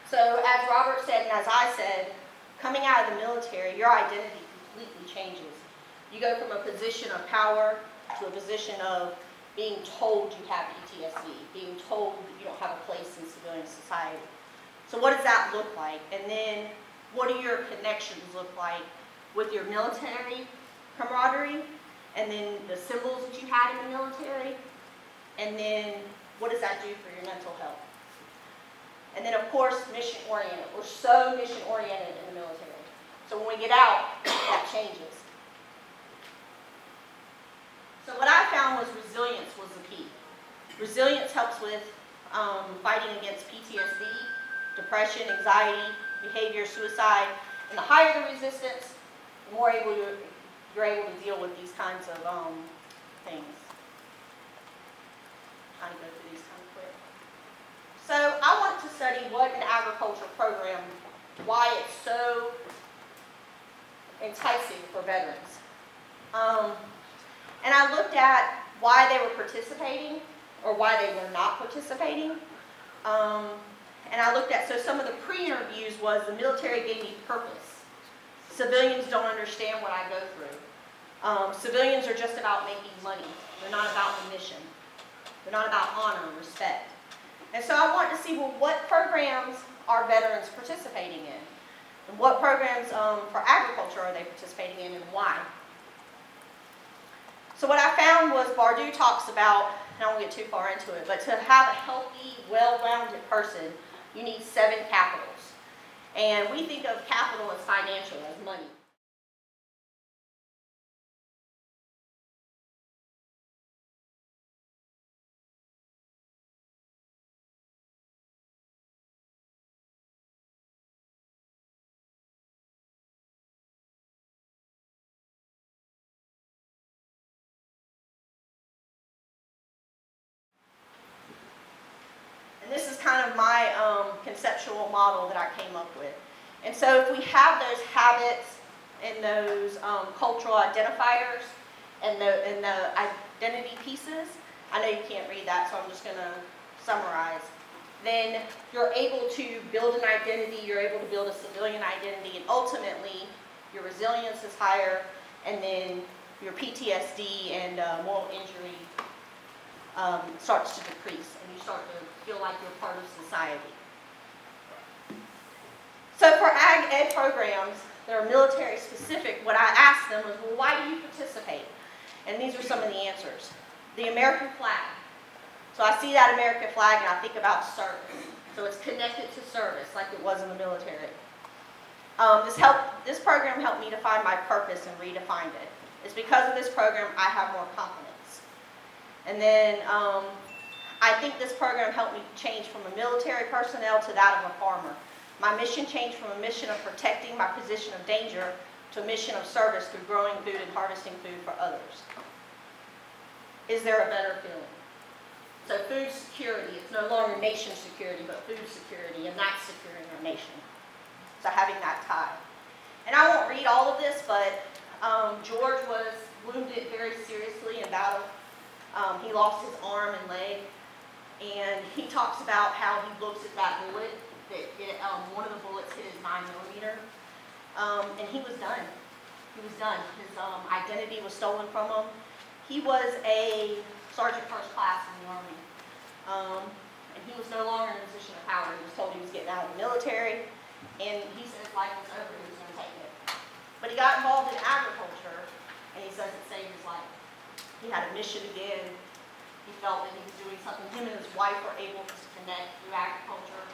[SPEAKER 11] So as Robert said and as I said, coming out of the military, your identity completely changes. You go from a position of power to a position of being told you have PTSD, being told you don't have a place in civilian society. So what does that look like? And then what do your connections look like with your military camaraderie, and then the symbols that you had in the military, and then what does that do for your mental health? And then of course, mission oriented. We're so mission oriented in the military. So when we get out, that changes. So what I found was resilience was the key. Resilience helps with fighting against PTSD, depression, anxiety, behavior, suicide. And the higher the resistance, the more you're able to deal with these kinds of things. Trying to go through these kind of quick. So I want to study what an agriculture program, why it's so enticing for veterans. And I looked at why they were participating or why they were not participating. And I looked at, so some of the pre-interviews was the military gave me purpose. Civilians don't understand what I go through. Civilians are just about making money. They're not about the mission. They're not about honor and respect. And so I wanted to see, well, what programs are veterans participating in? And what programs for agriculture are they participating in and why? So what I found was Bardou talks about, and I won't get too far into it, but to have a healthy, well-rounded person, you need 7 capitals. And we think of capital as financial, as money. kind of my conceptual model that I came up with. And so if we have those habits and those cultural identifiers and the identity pieces, I know you can't read that, so I'm just going to summarize, then you're able to build an identity, you're able to build a civilian identity, and ultimately your resilience is higher, and then your PTSD and moral injury starts to decrease, and you start to feel like you're part of society. So for ag ed programs that are military specific, what I asked them was, well, why do you participate? And these are some of the answers. The American flag. So I see that American flag and I think about service. So it's connected to service like it was in the military. This program helped me to find my purpose and redefined it. It's because of this program I have more confidence. And then I think this program helped me change from a military personnel to that of a farmer. My mission changed from a mission of protecting my position of danger to a mission of service through growing food and harvesting food for others. Is there a better feeling? So food security, it's no longer nation security, but food security, and that's securing our nation. So having that tie. And I won't read all of this, but George was wounded very seriously in battle. He lost his arm and leg, and he talks about how he looks at that bullet, that one of the bullets hit his 9mm, and he was done. He was done. His identity was stolen from him. He was a sergeant first class in the Army, and he was no longer in a position of power. He was told he was getting out of the military, and he said his life was over, he was going to take it. But he got involved in agriculture, and he says it saved his life. He had a mission again. He felt that he was doing something. Him and his wife were able to connect through agriculture.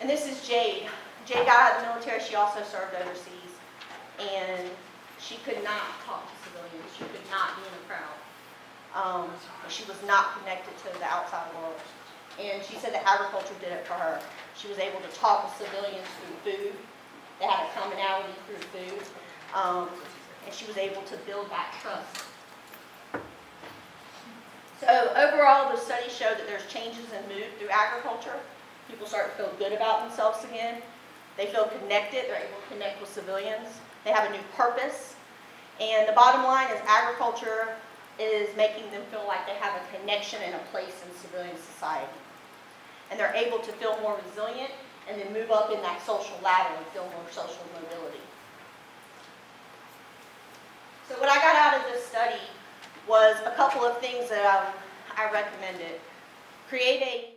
[SPEAKER 11] And this is Jade. Jade got out of the military. She also served overseas, and she could not talk to civilians. She could not be in a crowd. She was not connected to the outside world. And she said that agriculture did it for her. She was able to talk with civilians through food. They had a commonality through food. And she was able to build that trust. So overall, the studies show that there's changes in mood through agriculture. People start to feel good about themselves again. They feel connected. They're able to connect with civilians. They have a new purpose. And the bottom line is agriculture is making them feel like they have a connection and a place in civilian society. And they're able to feel more resilient and then move up in that social ladder and feel more social mobility. So what I got out of this study was a couple of things that I recommended. Create a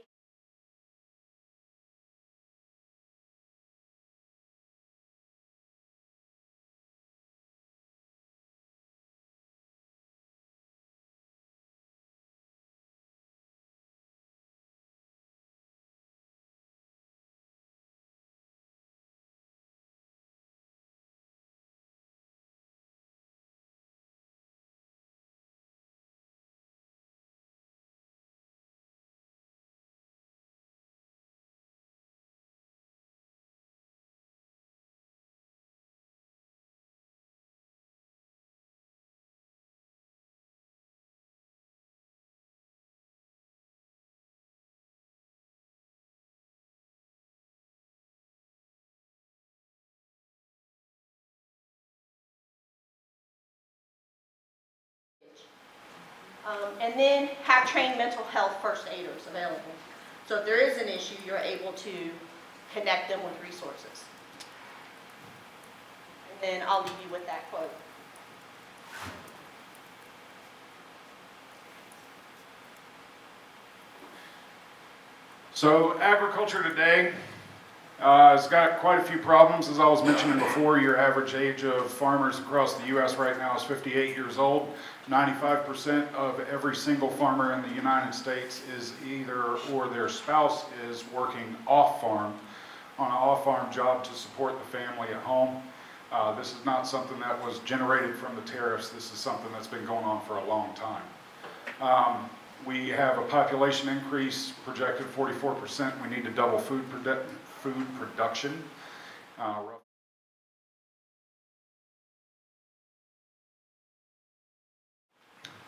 [SPEAKER 11] and then have trained mental health first aiders available. So if there is an issue, you're able to connect them with resources. And then I'll leave you with that quote.
[SPEAKER 13] So agriculture today has got quite a few problems. As I was mentioning before, your average age of farmers across the U.S. right now is 58 years old. 95% of every single farmer in the United States is either or their spouse is working off-farm on an off-farm job to support the family at home. This is not something that was generated from the tariffs. This is something that's been going on for a long time. We have a population increase projected 44%. We need to double food production.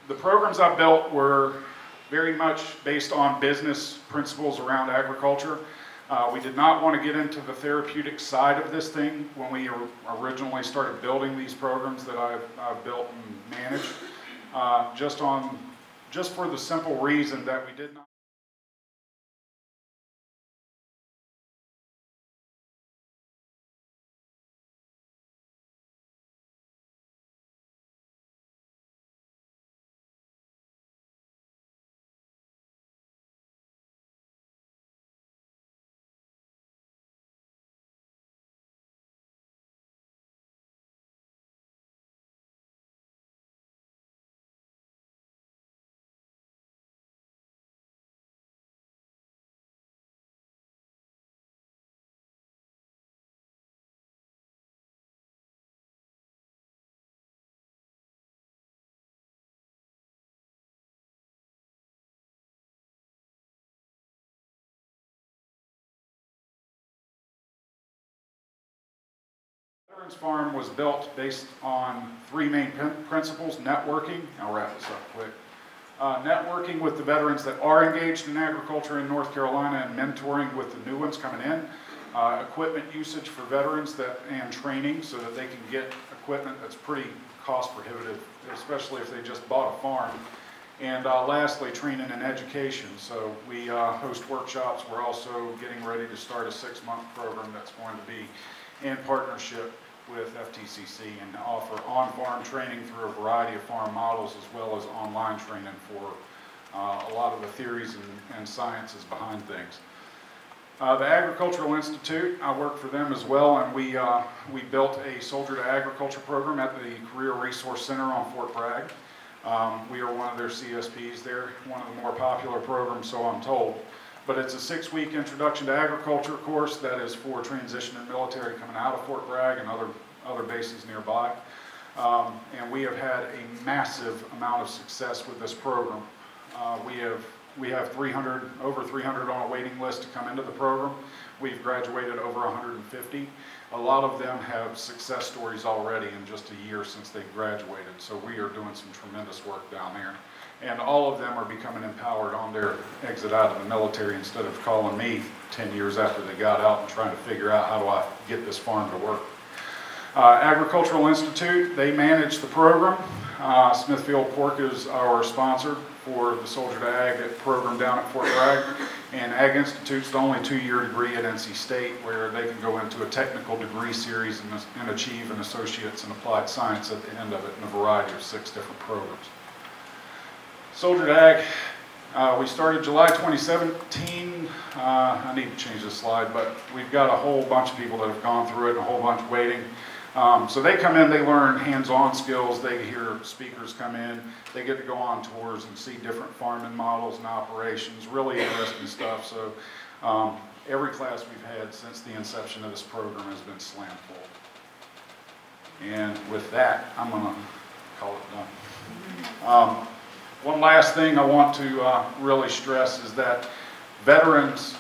[SPEAKER 13] The programs I built were very much based on business principles around agriculture. We did not want to get into the therapeutic side of this thing when we originally started building these programs that I've built and managed, just for the simple reason that we did not. Veterans Farm was built based on three main principles: networking. I'll wrap this up quick. Networking with the veterans that are engaged in agriculture in North Carolina and mentoring with the new ones coming in. Equipment usage for veterans and training so that they can get equipment that's pretty cost prohibitive, especially if they just bought a farm. And lastly, training and education. So we host workshops. We're also getting ready to start a 6-month program that's going to be in partnership with FTCC and offer on-farm training through a variety of farm models, as well as online training for a lot of the theories and sciences behind things. The Agricultural Institute, I work for them as well, and we built a Soldier to Agriculture program at the Career Resource Center on Fort Bragg. We are one of their CSPs there, one of the more popular programs, so I'm told. But it's a 6-week introduction to agriculture course that is for transitioning military coming out of Fort Bragg and other bases nearby. And we have had a massive amount of success with this program. We have over 300 on a waiting list to come into the program. We've graduated over 150. A lot of them have success stories already in just a year since they graduated. So we are doing some tremendous work down there. And all of them are becoming empowered on their exit out of the military instead of calling me 10 years after they got out and trying to figure out how do I get this farm to work. Agricultural Institute, they manage the program. Smithfield Pork is our sponsor for the Soldier to Ag program down at Fort Bragg. And Ag Institute's the only 2-year degree at NC State where they can go into a technical degree series and achieve an associate's in applied science at the end of it in a variety of 6 different programs. Soldier to Ag, we started July 2017. I need to change this slide, but we've got a whole bunch of people that have gone through it and a whole bunch waiting. So they come in, they learn hands-on skills, they hear speakers come in, they get to go on tours and see different farming models and operations, really interesting stuff. So every class we've had since the inception of this program has been slam full. And with that, I'm going to call it done. One last thing I want to really stress is that veterans,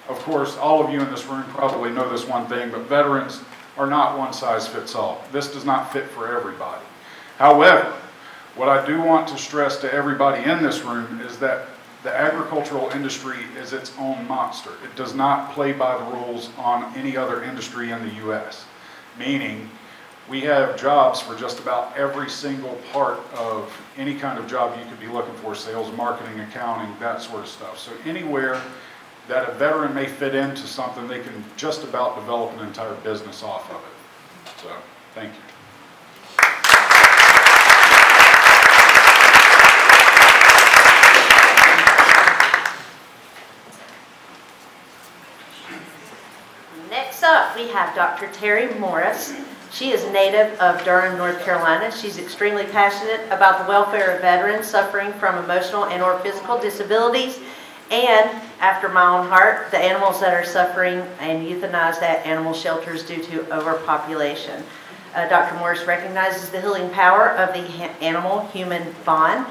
[SPEAKER 13] of course, all of you in this room probably know this one thing, but veterans are not one size fits all. This does not fit for everybody. However, what I do want to stress to everybody in this room is that the agricultural industry is its own monster. It does not play by the rules on any other industry in the U.S., meaning we have jobs for just about every single part of any kind of job you could be looking for: sales, marketing, accounting, that sort of stuff. So anywhere that a veteran may fit into something, they can just about develop an entire business off of it. So, thank you.
[SPEAKER 11] Next up, we have Dr. Terry Morris. She is native of Durham, North Carolina. She's extremely passionate about the welfare of veterans suffering from emotional and/or physical disabilities, and, after my own heart, the animals that are suffering and euthanized at animal shelters due to overpopulation. Dr. Morris recognizes the healing power of the animal-human bond.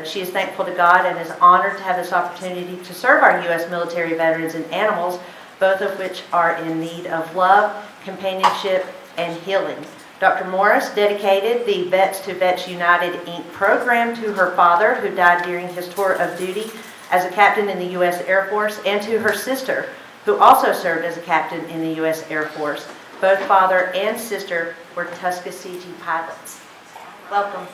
[SPEAKER 11] She is thankful to God and is honored to have this opportunity to serve our U.S. military veterans and animals, both of which are in need of love, companionship, and healing. Dr. Morris dedicated the Vets to Vets United, Inc. program to her father, who died during his tour of duty as a captain in the U.S. Air Force, and to her sister, who also served as a captain in the U.S. Air Force. Both father and sister were Tuskegee pilots. Welcome.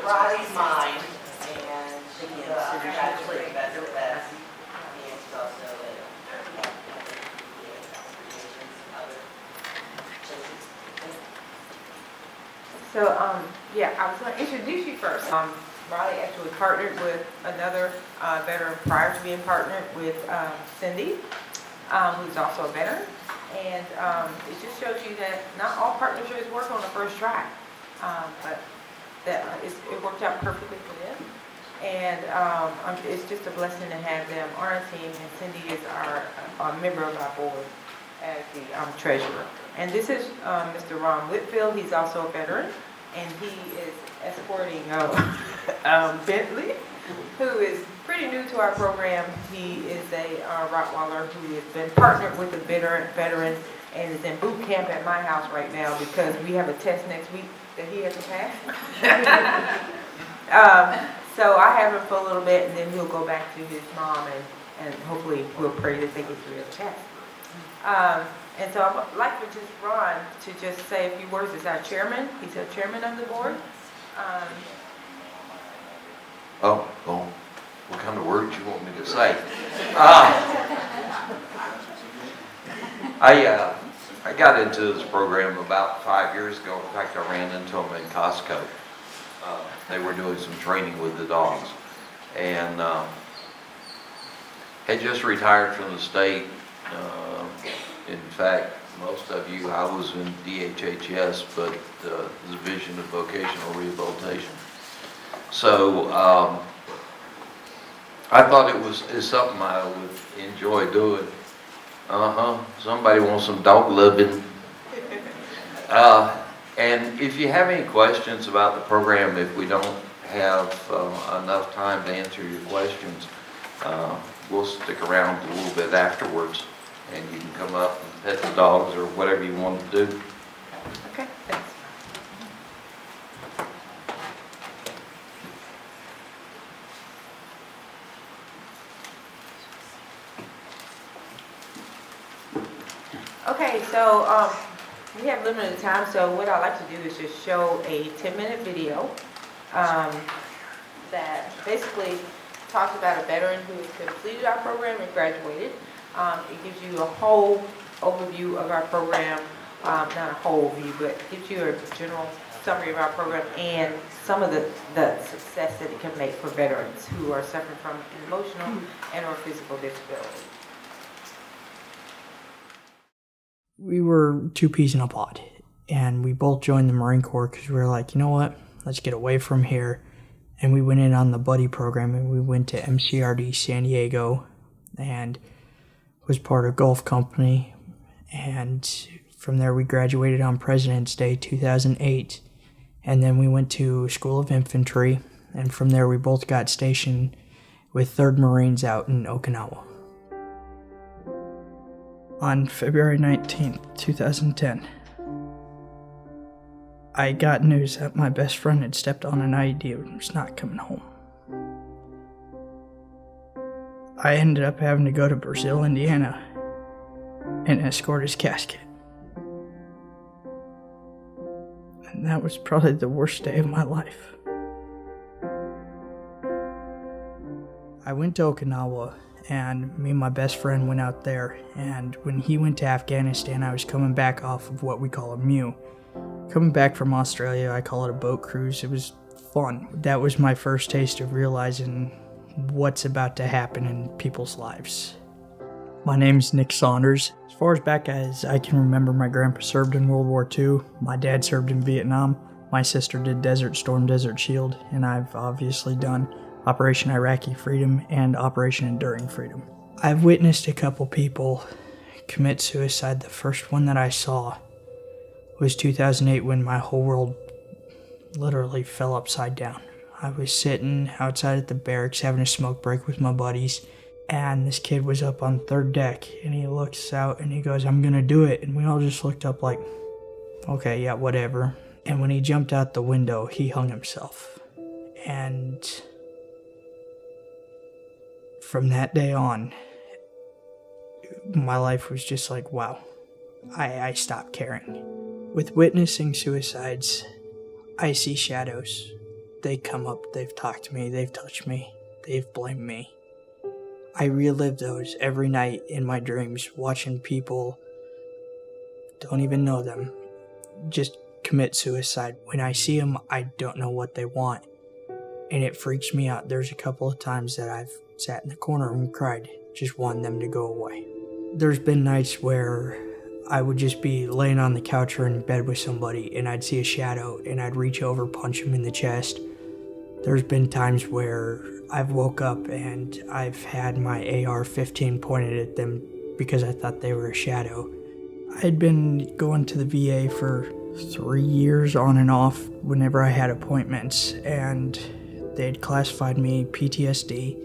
[SPEAKER 14] Riley's mine, and I got to bring that to best. And also
[SPEAKER 15] So, yeah, I was going to introduce you first. Riley actually partnered with another veteran prior to being partnered with Cindy, who's also a veteran. And it just shows you that not all partnerships work on the first try, but that it worked out perfectly for them. And it's just a blessing to have them on our team. And Cindy is our member of our board as the treasurer. And this is Mr. Ron Whitfield. He's also a veteran, and he is escorting Bentley, who is pretty new to our program. He is a Rottweiler who has been partnered with a veteran and is in boot camp at my house right now because we have a test next week that he has to pass. So I have him for a little bit, and then he'll go back to his mom, and hopefully we'll pray that they get through the test. And so I would like for just Ron to just say a few words as our chairman. He's our chairman of the board.
[SPEAKER 16] Well, what kind of words you want me to say? I got into this program about 5 years ago. In fact, I ran into them in Costco. They were doing some training with the dogs, and had just retired from the state. In fact, most of you, I was in DHHS, but the Division of Vocational Rehabilitation. So I thought it's something I would enjoy doing. Somebody wants some dog loving. And if you have any questions about the program, if we don't have enough time to answer your questions, we'll stick around a little bit afterwards, and you can come up and pet the dogs or whatever you want to do.
[SPEAKER 15] Okay, thanks. Okay, so we have limited time, so what I'd like to do is just show a 10-minute video that basically talks about a veteran who has completed our program and graduated. It gives you a whole overview of our program, not a whole view, but gives you a general summary of our program and some of the success that it can make for veterans who are suffering from an emotional and or physical disability.
[SPEAKER 17] We were two peas in a pod, and we both joined the Marine Corps because we were like, you know what, let's get away from here. And we went in on the buddy program, and we went to MCRD San Diego and was part of Gulf Company. And from there we graduated on President's Day 2008, and then we went to School of Infantry, and from there we both got stationed with 3rd Marines out in Okinawa. On February 19th, 2010, I got news that my best friend had stepped on an IED and was not coming home. I ended up having to go to Brazil, Indiana, and escort his casket. And that was probably the worst day of my life. I went to Okinawa, and me and my best friend went out there, and when he went to Afghanistan, I was coming back off of what we call a MEU. Coming back from Australia, I call it a boat cruise. It was fun. That was my first taste of realizing what's about to happen in people's lives. My name's Nick Saunders. As far as back as I can remember, my grandpa served in World War II, my dad served in Vietnam, My sister did Desert Storm, Desert Shield, and I've obviously done Operation Iraqi Freedom and Operation Enduring Freedom. I've witnessed a couple people commit suicide. The first one that I saw was 2008 when my whole world literally fell upside down. I was sitting outside at the barracks having a smoke break with my buddies, and this kid was up on third deck, and he looks out and he goes, "I'm gonna do it." And we all just looked up like, okay, yeah, whatever. And when he jumped out the window, he hung himself. And from that day on, my life was just like, wow, I stopped caring. With witnessing suicides, I see shadows. They come up, they've talked to me, they've touched me, they've blamed me. I relive those every night in my dreams, watching people, don't even know them, just commit suicide. When I see them, I don't know what they want, and it freaks me out. There's a couple of times that I've sat in the corner and cried, just wanting them to go away. There's been nights where I would just be laying on the couch or in bed with somebody, and I'd see a shadow, and I'd reach over, punch them in the chest. There's been times where I've woke up and I've had my AR-15 pointed at them because I thought they were a shadow. I'd been going to the VA for 3 years on and off whenever I had appointments, and they'd classified me PTSD.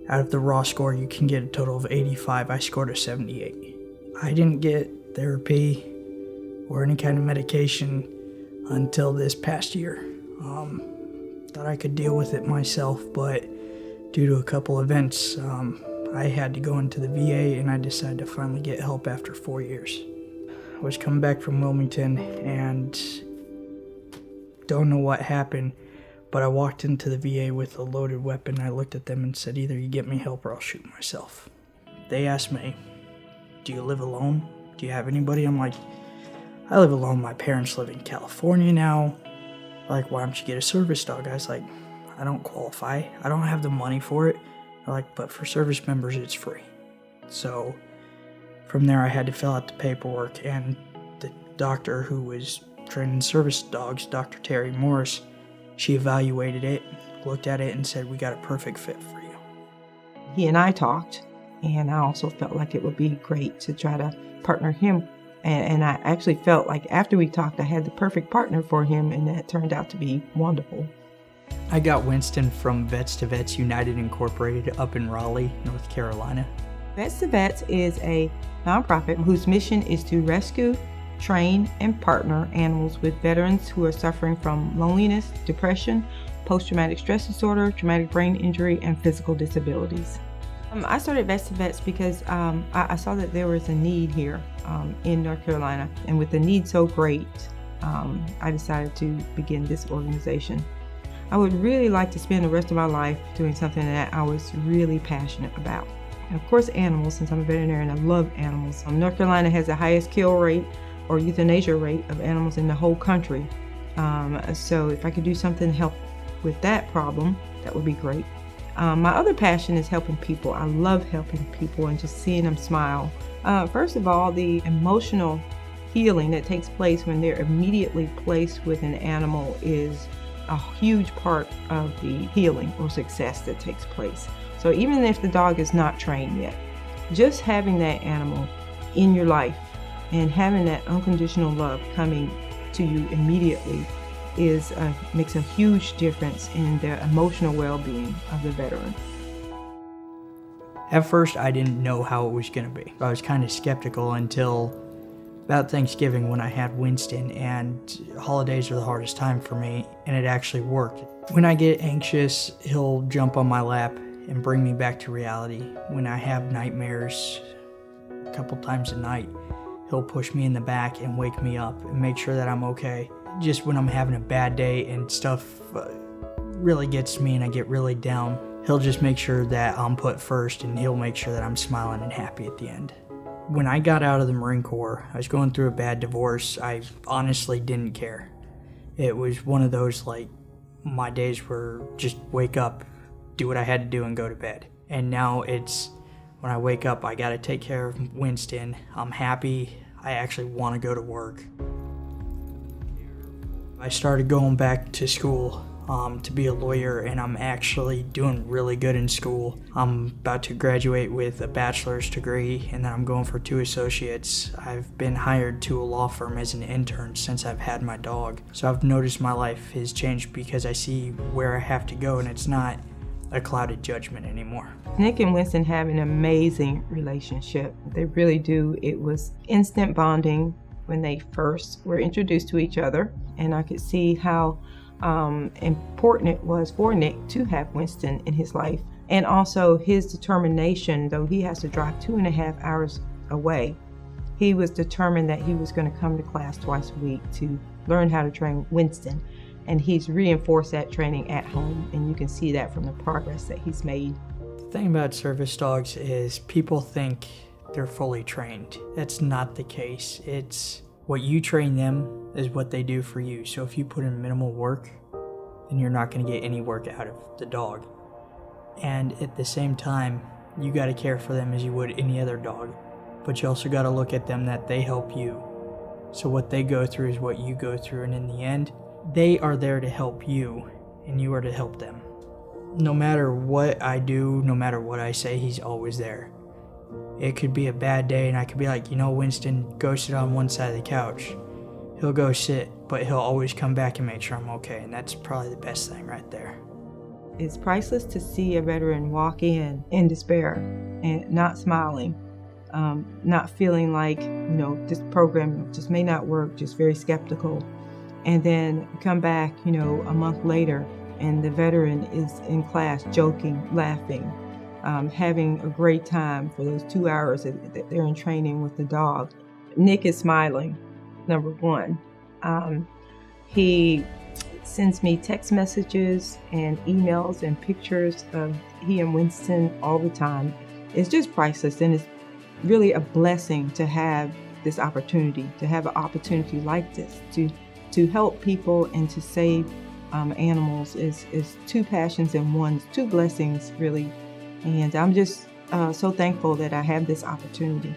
[SPEAKER 17] Out of the raw score, you can get a total of 85. I scored a 78. I didn't get therapy or any kind of medication until this past year. Thought I could deal with it myself, but due to a couple events, I had to go into the VA, and I decided to finally get help after 4 years. I was coming back from Wilmington and don't know what happened, but I walked into the VA with a loaded weapon. I looked at them and said, either you get me help or I'll shoot myself. They asked me, do you live alone? Do you have anybody? I'm like, I live alone. My parents live in California now. Like, why don't you get a service dog? I was like, I don't qualify. I don't have the money for it. They're like, but for service members, it's free. So from there, I had to fill out the paperwork, and the doctor who was training service dogs, Dr. Terry Morris, she evaluated it, looked at it, and said, we got a perfect fit for you.
[SPEAKER 15] He and I talked, and I also felt like it would be great to try to partner him. And I actually felt like after we talked, I had the perfect partner for him, and that turned out to be wonderful.
[SPEAKER 17] I got Winston from Vets to Vets United Incorporated up in Raleigh, North Carolina.
[SPEAKER 15] Vets to Vets is a nonprofit whose mission is to rescue, train, and partner animals with veterans who are suffering from loneliness, depression, post-traumatic stress disorder, traumatic brain injury, and physical disabilities. I started Vets to Vets because I saw that there was a need here in North Carolina, and with the need so great, I decided to begin this organization. I would really like to spend the rest of my life doing something that I was really passionate about. And of course, animals, since I'm a veterinarian, I love animals. North Carolina has the highest kill rate or euthanasia rate of animals in the whole country. So if I could do something to help with that problem, that would be great. My other passion is helping people. I love helping people and just seeing them smile. First of all, the emotional healing that takes place when they're immediately placed with an animal is a huge part of the healing or success that takes place. So even if the dog is not trained yet, just having that animal in your life and having that unconditional love coming to you immediately makes a huge difference in the emotional well-being of the veteran.
[SPEAKER 17] At first, I didn't know how it was going to be. I was kind of skeptical until about Thanksgiving when I had Winston, and holidays are the hardest time for me, and it actually worked. When I get anxious, he'll jump on my lap and bring me back to reality. When I have nightmares a couple times a night, he'll push me in the back and wake me up and make sure that I'm okay. Just when I'm having a bad day and stuff really gets to me and I get really down, he'll just make sure that I'm put first, and he'll make sure that I'm smiling and happy at the end. When I got out of the Marine Corps, I was going through a bad divorce. I honestly didn't care. It was one of those, like, my days were just wake up, do what I had to do, and go to bed. And now it's, when I wake up, I gotta take care of Winston. I'm happy. I actually want to go to work. I started going back to school to be a lawyer, and I'm actually doing really good in school. I'm about to graduate with a bachelor's degree, and then I'm going for 2 associates. I've been hired to a law firm as an intern since I've had my dog. So I've noticed my life has changed because I see where I have to go, and it's not a clouded judgment anymore.
[SPEAKER 15] Nick and Winston have an amazing relationship. They really do. It was instant bonding when they first were introduced to each other, and I could see how important it was for Nick to have Winston in his life, and also his determination. Though he has to drive 2.5 hours away, he was determined that he was going to come to class twice a week to learn how to train Winston, and he's reinforced that training at home, and you can see that from the progress that he's made.
[SPEAKER 17] The thing about service dogs is people think they're fully trained. That's not the case. It's what you train them is what they do for you. So if you put in minimal work, then you're not going to get any work out of the dog. And at the same time, you got to care for them as you would any other dog. But you also got to look at them that they help you. So what they go through is what you go through. And in the end, they are there to help you, and you are to help them. No matter what I do, no matter what I say, he's always there. It could be a bad day, and I could be like, Winston, go sit on one side of the couch. He'll go sit, but he'll always come back and make sure I'm okay, and that's probably the best thing right there.
[SPEAKER 15] It's priceless to see a veteran walk in despair and not smiling, not feeling like, this program just may not work, just very skeptical, and then come back, a month later, and the veteran is in class joking, laughing, having a great time for those 2 hours that they're in training with the dog. Nick is smiling, number one. He sends me text messages and emails and pictures of he and Winston all the time. It's just priceless, and it's really a blessing to have this opportunity, to have an opportunity like this, to help people and to save animals is 2 passions in one, 2 blessings really. And I'm just so thankful that I have this opportunity.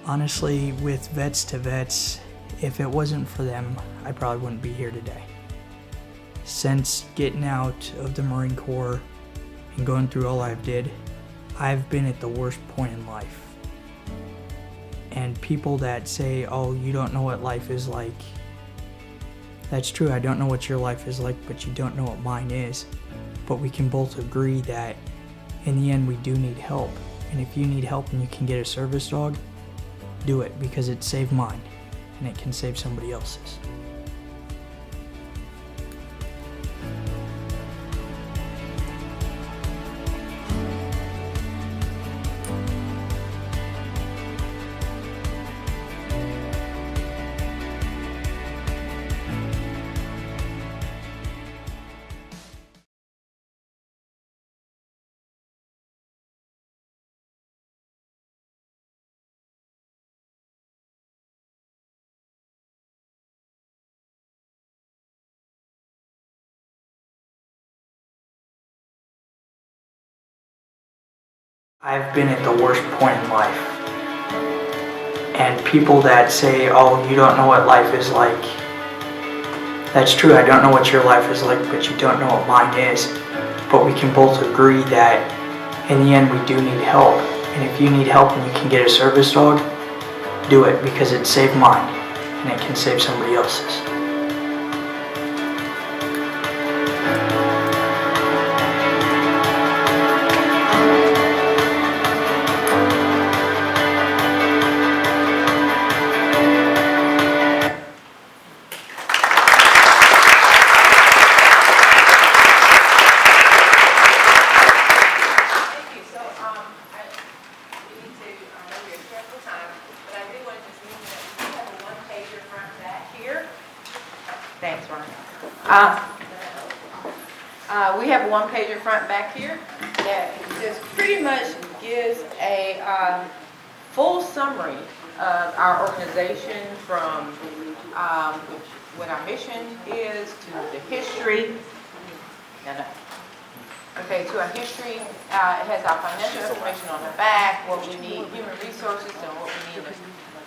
[SPEAKER 17] Honestly, with Vets to Vets, if it wasn't for them, I probably wouldn't be here today. Since getting out of the Marine Corps and going through all I've did, I've been at the worst point in life. And people that say, oh, you don't know what life is like, that's true, I don't know what your life is like, but you don't know what mine is. But we can both agree that in the end we do need help. And if you need help and you can get a service dog, do it, because it saved mine and it can save somebody else's. I've been at the worst point in life. And people that say, oh, you don't know what life is like, that's true, I don't know what your life is like, but you don't know what mine is. But we can both agree that in the end we do need help. And if you need help and you can get a service dog, do it, because it saved mine and it can save somebody else's.
[SPEAKER 15] Thanks, Ron. We have a one-pager front back here that just pretty much gives a full summary of our organization, from what our mission is to the history. Okay, to our history. It has our financial information on the back, what we need, human resources, and what we need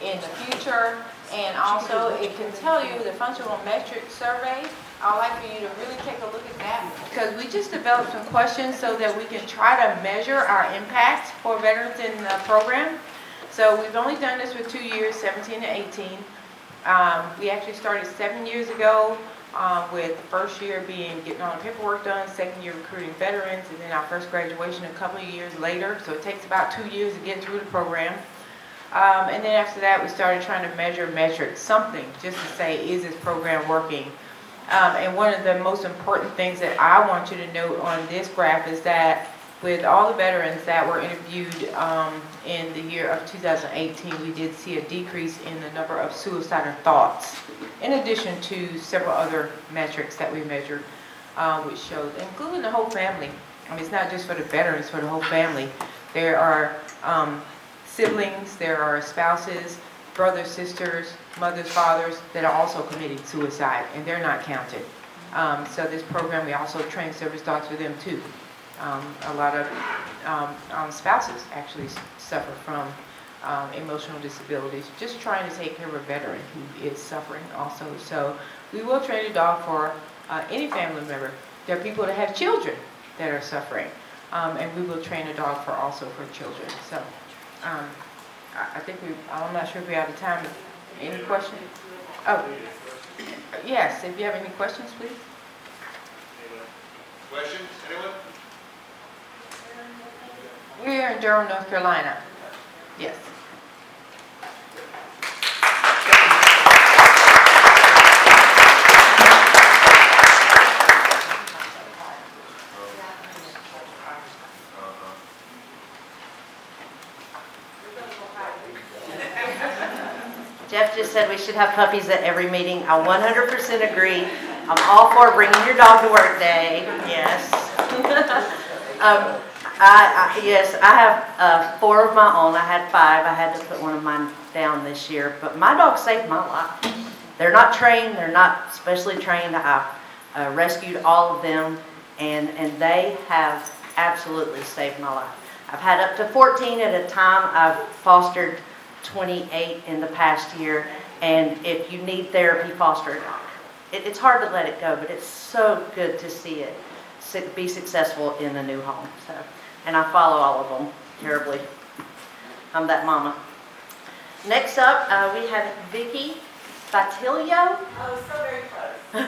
[SPEAKER 15] in the future. And also, it can tell you the functional metrics survey. I'd like for you to really take a look at that, because we just developed some questions so that we can try to measure our impact for veterans in the program. So we've only done this for 2 years, 17 and 18. We actually started 7 years ago, with the first year being getting all the paperwork done, second year recruiting veterans, and then our first graduation a couple of years later. So it takes about 2 years to get through the program. And then after that, we started trying to measure metrics, something, just to say, is this program working? And one of the most important things that I want you to note on this graph is that with all the veterans that were interviewed in the year of 2018, we did see a decrease in the number of suicidal thoughts, in addition to several other metrics that we measured, which showed, including the whole family. I mean, it's not just for the veterans, for the whole family. There are siblings, there are spouses, brothers, sisters, mothers, fathers that are also committing suicide, and they're not counted. So this program, we also train service dogs for them too. A lot of spouses actually suffer from emotional disabilities, just trying to take care of a veteran who is suffering also. So we will train a dog for any family member. There are people that have children that are suffering, and we will train a dog for also for children. So I think I'm not sure if we're out of time. Any questions? Oh, yes, if you have any questions, please.
[SPEAKER 2] Questions, anyone?
[SPEAKER 15] We're in Durham, North Carolina. Yes.
[SPEAKER 11] Jeff just said we should have puppies at every meeting. I 100% agree. I'm all for bringing your dog to work day. Yes. Yes, I have 4 of my own. I had 5. I had to put one of mine down this year. But my dog saved my life. They're not trained. They're not specially trained. I rescued all of them, and they have absolutely saved my life. I've had up to 14 at a time. I've fostered 28 in the past year, and if you need therapy, foster a dog. It's hard to let it go, but it's so good to see it be successful in a new home. So, and I follow all of them terribly. I'm that mama. Next up, we have Vicky Batilio.
[SPEAKER 14] Oh, so very close.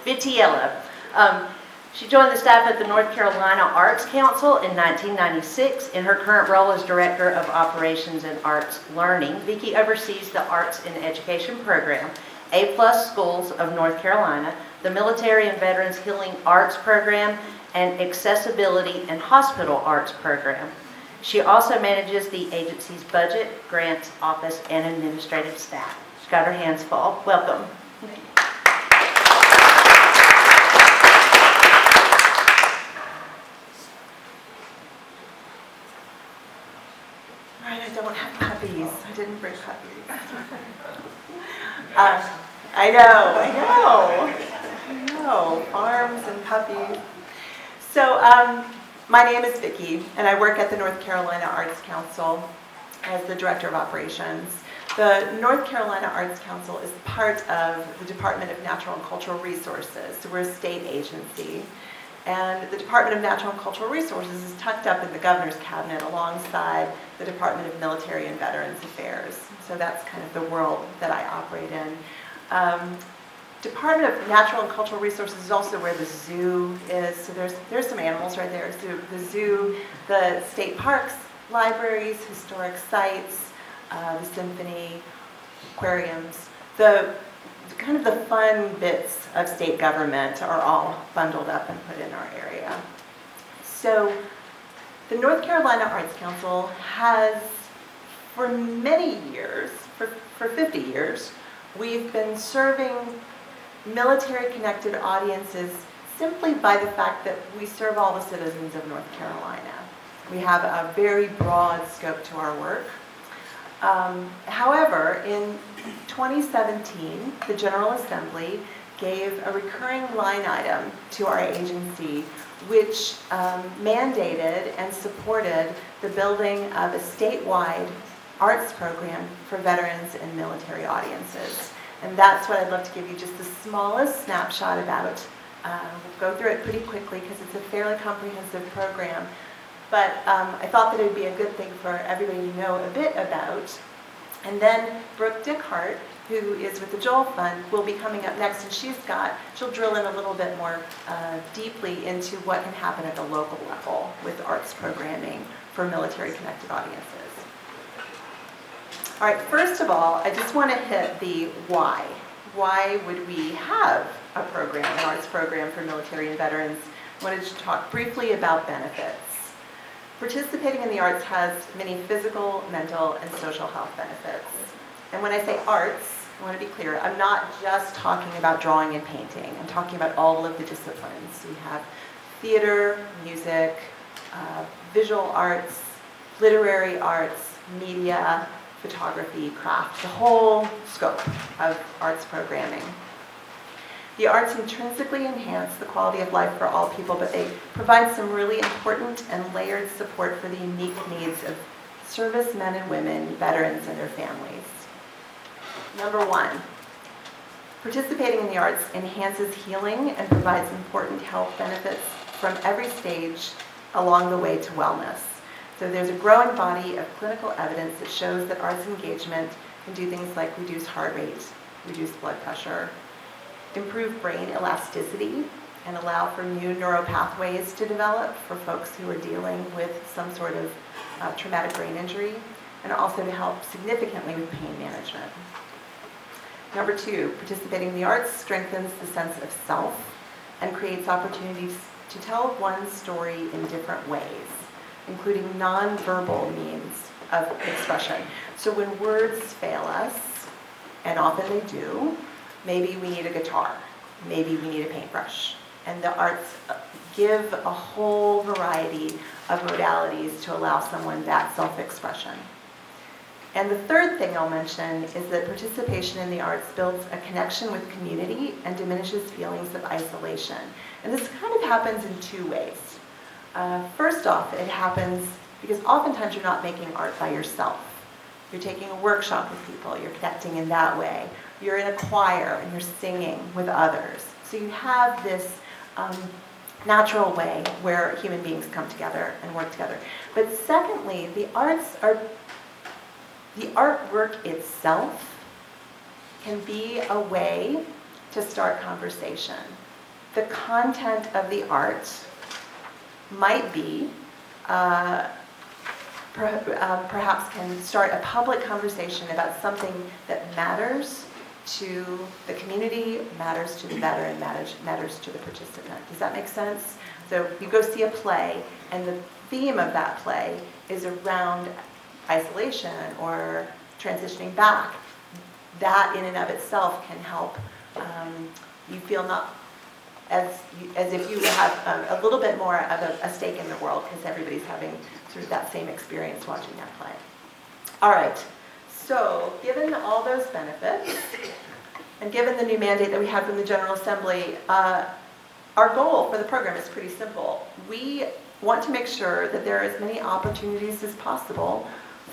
[SPEAKER 11] Vitiello. She joined the staff at the North Carolina Arts Council in 1996. In her current role as Director of Operations and Arts Learning, Vicki oversees the Arts in Education program, A+ Schools of North Carolina, the Military and Veterans Healing Arts program, and Accessibility and Hospital Arts program. She also manages the agency's budget, grants office, and administrative staff. She's got her hands full. Welcome.
[SPEAKER 14] Right, I don't have puppies. I didn't bring puppies. I know. Farms and puppies. So, my name is Vicki, and I work at the North Carolina Arts Council as the Director of Operations. The North Carolina Arts Council is part of the Department of Natural and Cultural Resources. So we're a state agency. And the Department of Natural and Cultural Resources is tucked up in the Governor's Cabinet alongside the Department of Military and Veterans Affairs. So that's kind of the world that I operate in. Department of Natural and Cultural Resources is also where the zoo is. So there's some animals right there. So the zoo, the state parks, libraries, historic sites, the symphony, aquariums, the kind of the fun bits of state government are all bundled up and put in our area. So the North Carolina Arts Council has, for many years, for 50 years, we've been serving military-connected audiences simply by the fact that we serve all the citizens of North Carolina. We have a very broad scope to our work. However, in 2017, the General Assembly gave a recurring line item to our agency, which mandated and supported the building of a statewide arts program for veterans and military audiences. And that's what I'd love to give you just the smallest snapshot about. We'll go through it pretty quickly because it's a fairly comprehensive program. But I thought that it would be a good thing for everybody to know a bit about. And then Brooke Dickhart, who is with the Joel Fund, will be coming up next, and she'll drill in a little bit more deeply into what can happen at the local level with arts programming for military-connected audiences. All right, first of all, I just want to hit the why. Why would we have a program, an arts program for military and veterans? I wanted to talk briefly about benefits. Participating in the arts has many physical, mental, and social health benefits. And when I say arts, I want to be clear, I'm not just talking about drawing and painting. I'm talking about all of the disciplines. We have theater, music, visual arts, literary arts, media, photography, craft, the whole scope of arts programming. The arts intrinsically enhance the quality of life for all people, but they provide some really important and layered support for the unique needs of servicemen and women, veterans, and their families. Number one, participating in the arts enhances healing and provides important health benefits from every stage along the way to wellness. So there's a growing body of clinical evidence that shows that arts engagement can do things like reduce heart rate, reduce blood pressure, improve brain elasticity, and allow for new neural pathways to develop for folks who are dealing with some sort of traumatic brain injury, and also to help significantly with pain management. Number two, participating in the arts strengthens the sense of self and creates opportunities to tell one's story in different ways, including nonverbal means of expression. So when words fail us, and often they do, maybe we need a guitar, maybe we need a paintbrush. And the arts give a whole variety of modalities to allow someone that self-expression. And the third thing I'll mention is that participation in the arts builds a connection with community and diminishes feelings of isolation. And this kind of happens in two ways. First off, it happens because oftentimes you're not making art by yourself. You're taking a workshop with people, you're connecting in that way. You're in a choir and you're singing with others. So you have this natural way where human beings come together and work together. But secondly, the artwork itself can be a way to start conversation. The content of the art might be, perhaps can start a public conversation about something that matters to the community, matters to the veteran, matters to the participant. Does that make sense? So you go see a play, and the theme of that play is around isolation or transitioning back. That in and of itself can help you feel not as if you have a little bit more of a stake in the world because everybody's having sort of that same experience watching that play. All right, so given all those benefits and given the new mandate that we have from the General Assembly, our goal for the program is pretty simple. We want to make sure that there are as many opportunities as possible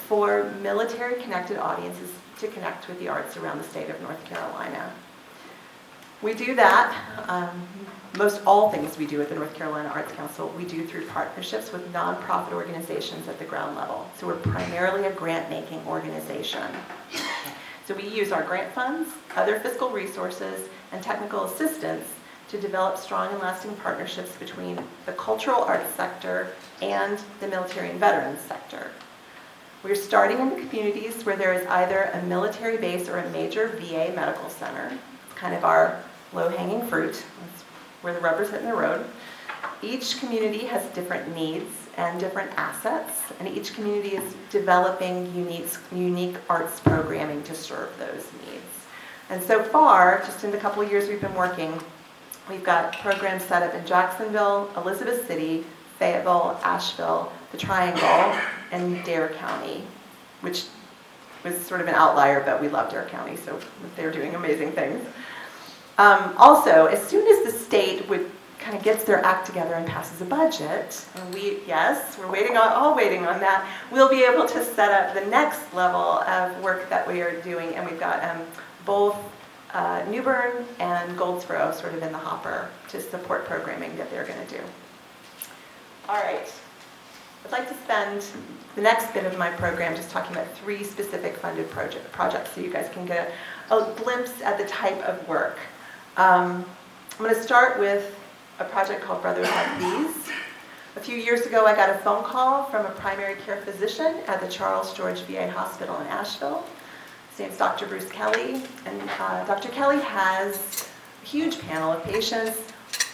[SPEAKER 14] for military-connected audiences to connect with the arts around the state of North Carolina. We do that, most all things we do at the North Carolina Arts Council, we do through partnerships with nonprofit organizations at the ground level. So we're primarily a grant-making organization. So we use our grant funds, other fiscal resources, and technical assistance to develop strong and lasting partnerships between the cultural arts sector and the military and veterans sector. We're starting in the communities where there is either a military base or a major VA medical center. It's kind of our low-hanging fruit. That's where the rubber's hitting the road. Each community has different needs and different assets, and each community is developing unique arts programming to serve those needs. And so far, just in the couple of years we've been working, we've got programs set up in Jacksonville, Elizabeth City, Fayetteville, Asheville, the Triangle, and Dare County, which was sort of an outlier, but we love Dare County, so they're doing amazing things. Also, as soon as the state would kind of gets their act together and passes a budget, and we're all waiting on that, we'll be able to set up the next level of work that we are doing. And we've got both New Bern and Goldsboro sort of in the hopper to support programming that they're going to do. All right. I'd like to spend the next bit of my program just talking about 3 specific funded projects so you guys can get a glimpse at the type of work. I'm going to start with a project called Brothers Like These. A few years ago, I got a phone call from a primary care physician at the Charles George VA Hospital in Asheville. His name's Dr. Bruce Kelly, and Dr. Kelly has a huge panel of patients.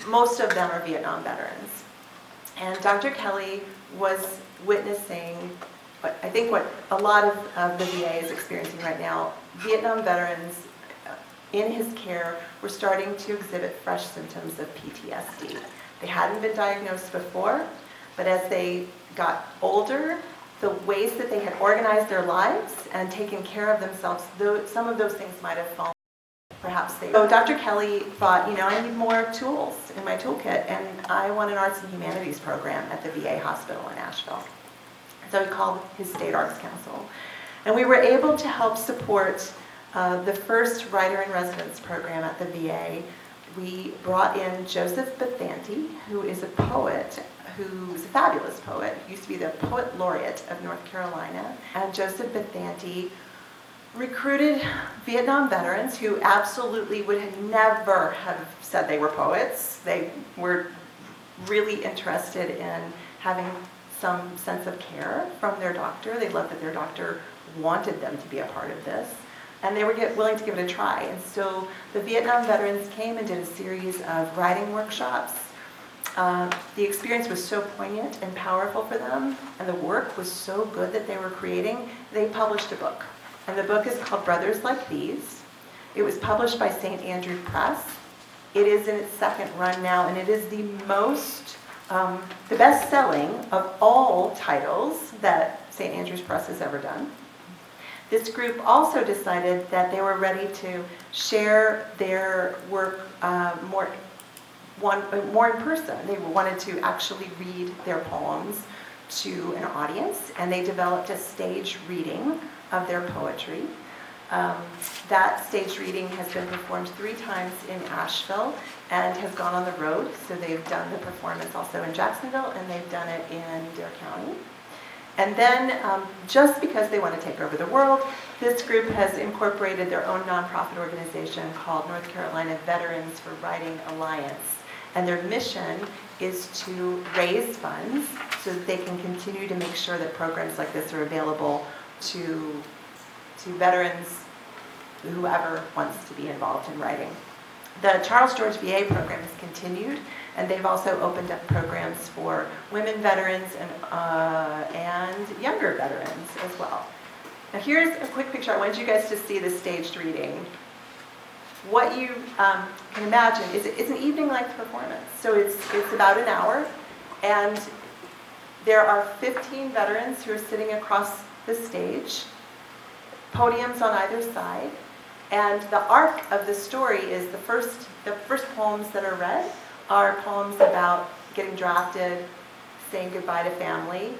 [SPEAKER 14] Most of them are Vietnam veterans. And Dr. Kelly was witnessing what a lot of the VA is experiencing right now. Vietnam veterans in his care were starting to exhibit fresh symptoms of PTSD. They hadn't been diagnosed before, but as they got older, the ways that they had organized their lives and taken care of themselves, some of those things might have fallen. So Dr. Kelly thought, I need more tools in my toolkit, and I want an arts and humanities program at the VA hospital in Asheville. So he called his state arts council. And we were able to help support the first writer-in-residence program at the VA. We brought in Joseph Bethanti, who is a poet, who's a fabulous poet, used to be the poet laureate of North Carolina. And Joseph Bethanti recruited Vietnam veterans who absolutely would have never have said they were poets. They were really interested in having some sense of care from their doctor. They loved that their doctor wanted them to be a part of this. And they were willing to give it a try. And so the Vietnam veterans came and did a series of writing workshops. The experience was so poignant and powerful for them, and the work was so good that they were creating, they published a book. And the book is called Brothers Like These. It was published by St. Andrew Press. It is in its second run now, and it is the best-selling of all titles that St. Andrews Press has ever done. This group also decided that they were ready to share their work more in person. They wanted to actually read their poems to an audience, and they developed a stage reading of their poetry. That stage reading has been performed 3 times in Asheville and has gone on the road. So they've done the performance also in Jacksonville, and they've done it in Dare County. And then, just because they want to take over the world, this group has incorporated their own nonprofit organization called North Carolina Veterans for Writing Alliance. And their mission is to raise funds so that they can continue to make sure that programs like this are available to veterans, whoever wants to be involved in writing. The Charles George VA program has continued, and they've also opened up programs for women veterans and younger veterans as well. Now here's a quick picture. I wanted you guys to see the staged reading. What you can imagine is it's an evening-length performance. So it's about an hour, and there are 15 veterans who are sitting across the stage, podiums on either side, and the arc of the story is the first poems that are read are poems about getting drafted, saying goodbye to family.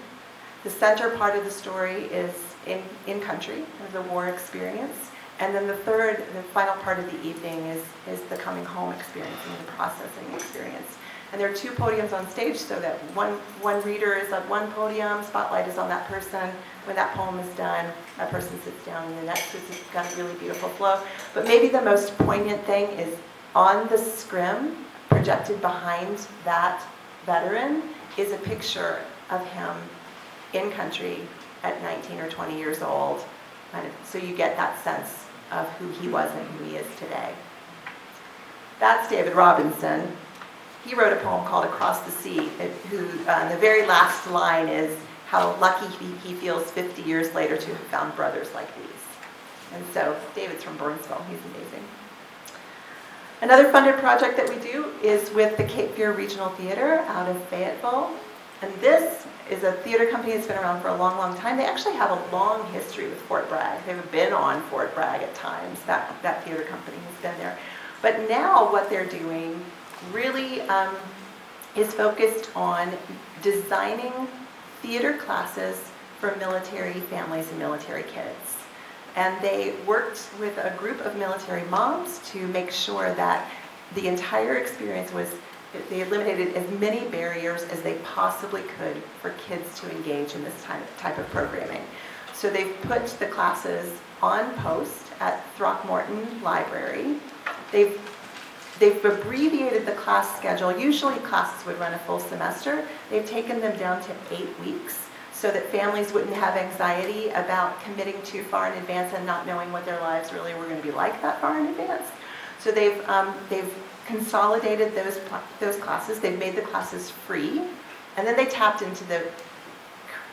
[SPEAKER 14] The center part of the story is in country, the war experience. And then the final part of the evening is the coming home experience and the processing experience. And there are 2 podiums on stage so that one reader is at one podium, spotlight is on that person. When that poem is done, that person sits down in the next. It's got a really beautiful flow. But maybe the most poignant thing is on the scrim, projected behind that veteran, is a picture of him in country at 19 or 20 years old. So you get that sense of who he was and who he is today. That's David Robinson. He wrote a poem called Across the Sea, the very last line is how lucky he feels 50 years later to have found brothers like these. And so David's from Burnsville. He's amazing. Another funded project that we do is with the Cape Fear Regional Theater out of Fayetteville. And this is a theater company that's been around for a long, long time. They actually have a long history with Fort Bragg. They've been on Fort Bragg at times. That theater company has been there. But now what they're doing really is focused on designing theater classes for military families and military kids. And they worked with a group of military moms to make sure that the entire experience was, they eliminated as many barriers as they possibly could for kids to engage in this type of programming. So they've put the classes on post at Throckmorton Library. They've abbreviated the class schedule. Usually classes would run a full semester. They've taken them down to 8 weeks so that families wouldn't have anxiety about committing too far in advance and not knowing what their lives really were going to be like that far in advance. So they've consolidated those classes. They've made the classes free, and then they tapped into the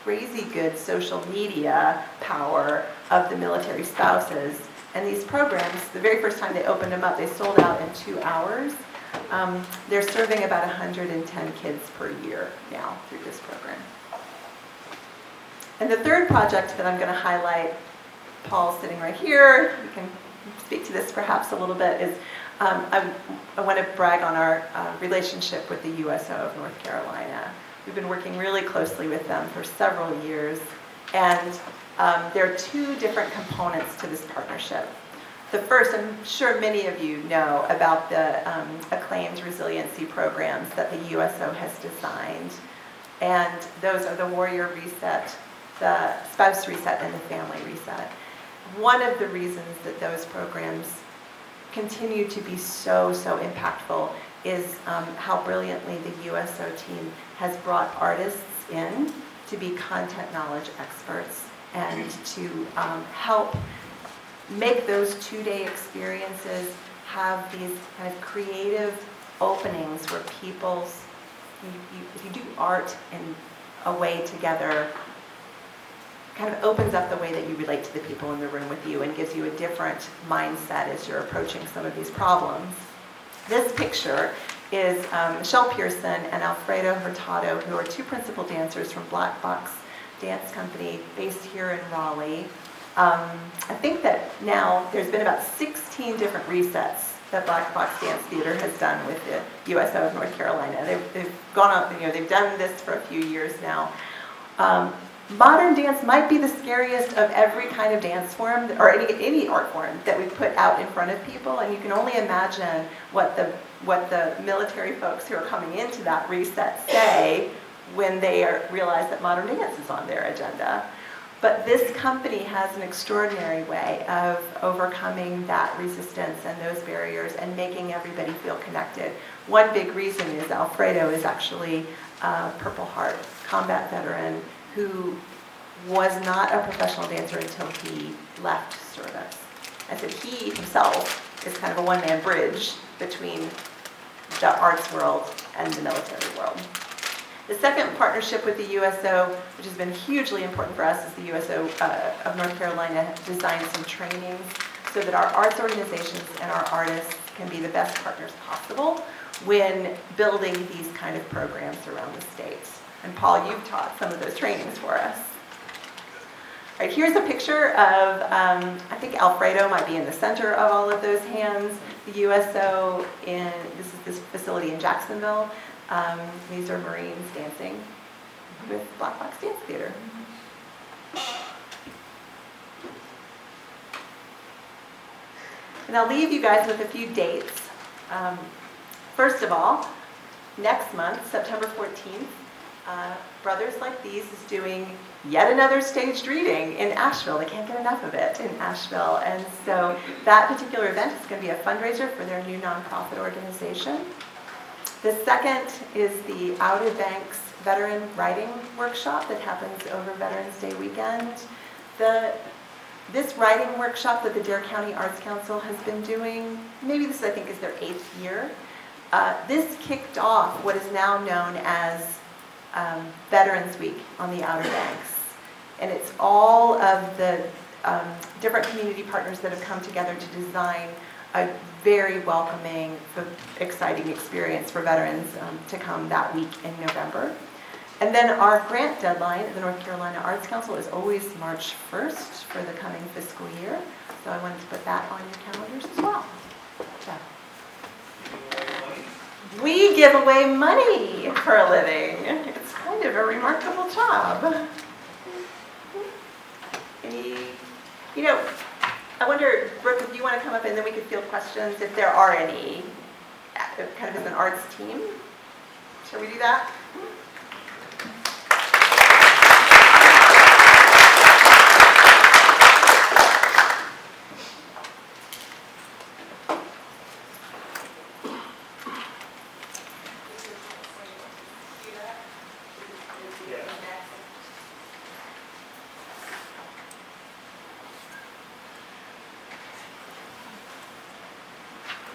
[SPEAKER 14] crazy good social media power of the military spouses. And these programs, the very first time they opened them up, they sold out in 2 hours. They're serving about 110 kids per year now through this program. And the third project that I'm going to highlight, Paul's sitting right here, you can speak to this perhaps a little bit, is I want to brag on our relationship with the USO of North Carolina. We've been working really closely with them for several years, and there are 2 different components to this partnership. The first, I'm sure many of you know about the acclaimed resiliency programs that the USO has designed, and those are the Warrior Reset, the Spouse Reset, and the Family Reset. One of the reasons that those programs continue to be so impactful is how brilliantly the USO team has brought artists in to be content knowledge experts and to help make those 2-day experiences have these kind of creative openings where if you do art in a way together, kind of opens up the way that you relate to the people in the room with you and gives you a different mindset as you're approaching some of these problems. This picture is Michelle Pearson and Alfredo Hurtado, who are 2 principal dancers from Black Box Dance Company based here in Raleigh. I think that now there's been about 16 different resets that Black Box Dance Theater has done with the USO of North Carolina. They've gone up, they've done this for a few years now. Modern dance might be the scariest of every kind of dance form, or any art form that we put out in front of people, and you can only imagine what the military folks who are coming into that reset say when they realize that modern dance is on their agenda. But this company has an extraordinary way of overcoming that resistance and those barriers and making everybody feel connected. One big reason is Alfredo is actually a Purple Heart combat veteran who was not a professional dancer until he left service. And so he himself is kind of a one-man bridge between the arts world and the military world. The second partnership with the USO, which has been hugely important for us, is the USO of North Carolina designed some trainings so that our arts organizations and our artists can be the best partners possible when building these kind of programs around the state. And Paul, you've taught some of those trainings for us. All right, here's a picture of, I think Alfredo might be in the center of all of those hands. The USO this is this facility in Jacksonville. These are Marines dancing with Black Box Dance Theater. And I'll leave you guys with a few dates. First of all, next month, September 14th, Brothers Like These is doing yet another staged reading in Asheville. They can't get enough of it in Asheville. And so that particular event is going to be a fundraiser for their new nonprofit organization. The second is the Outer Banks Veteran Writing Workshop that happens over Veterans Day weekend. This writing workshop that the Dare County Arts Council has been doing, maybe this I think is their 8th year, this kicked off what is now known as Veterans Week on the Outer Banks. And it's all of the different community partners that have come together to design a very welcoming, exciting experience for veterans to come that week in November. And then our grant deadline at the North Carolina Arts Council is always March 1st for the coming fiscal year. So I wanted to put that on your calendars as well.
[SPEAKER 11] We give away money for a living. It's kind of a remarkable job. You know, I wonder, Brooke, if you want to come up and then we could field questions if there are any, kind of as an arts team. Shall we do that?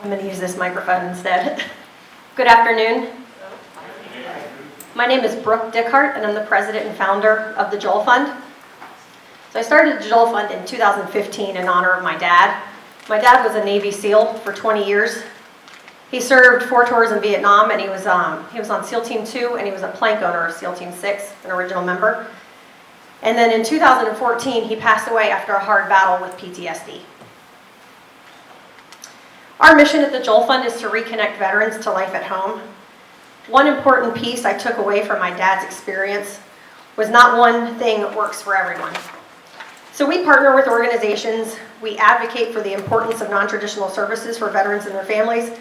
[SPEAKER 11] I'm going to use this microphone instead. Good afternoon. My name is Brooke Dickhart, and I'm the president and founder of the Joel Fund. So I started the Joel Fund in 2015 in honor of my dad. My dad was a Navy SEAL for 20 years. He served 4 tours in Vietnam, and he was on SEAL Team 2, and he was a plank owner of SEAL Team 6, an original member. And then in 2014, he passed away after a hard battle with PTSD. Our mission at the Joel Fund is to reconnect veterans to life at home. One important piece I took away from my dad's experience was not one thing works for everyone. So we partner with organizations, we advocate for the importance of non-traditional services for veterans and their families,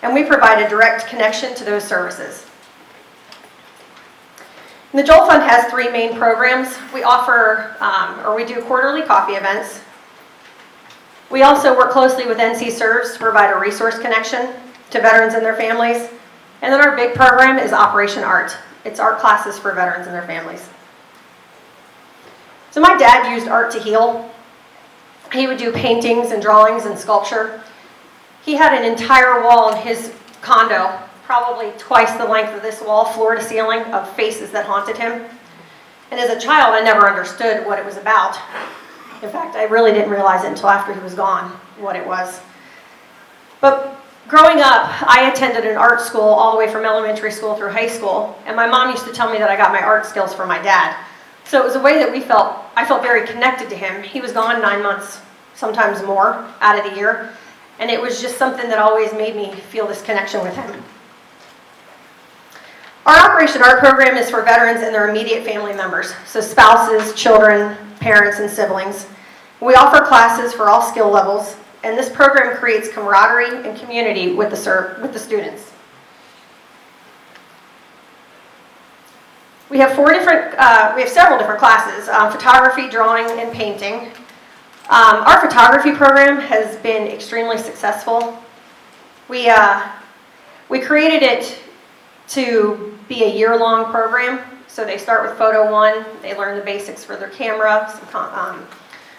[SPEAKER 11] and we provide a direct connection to those services. And the Joel Fund has 3 main programs. We offer, we do quarterly coffee events. We also work closely with NC Serves to provide a resource connection to veterans and their families. And then our big program is Operation Art. It's art classes for veterans and their families. So my dad used art to heal. He would do paintings and drawings and sculpture. He had an entire wall in his condo, probably twice the length of this wall, floor to ceiling, of faces that haunted him. And as a child, I never understood what it was about. In fact, I really didn't realize it until after he was gone, what it was. But growing up, I attended an art school all the way from elementary school through high school, and my mom used to tell me that I got my art skills from my dad. So it was a way that I felt very connected to him. He was gone 9 months, sometimes more, out of the year, and it was just something that always made me feel this connection with him. Our Operation Art program is for veterans and their immediate family members, so spouses, children, parents, and siblings. We offer classes for all skill levels, and this program creates camaraderie and community with the students. We have several different classes, photography, drawing, and painting. Our photography program has been extremely successful. We created it to be a year-long program. So they start with Photo 1, they learn the basics for their camera, some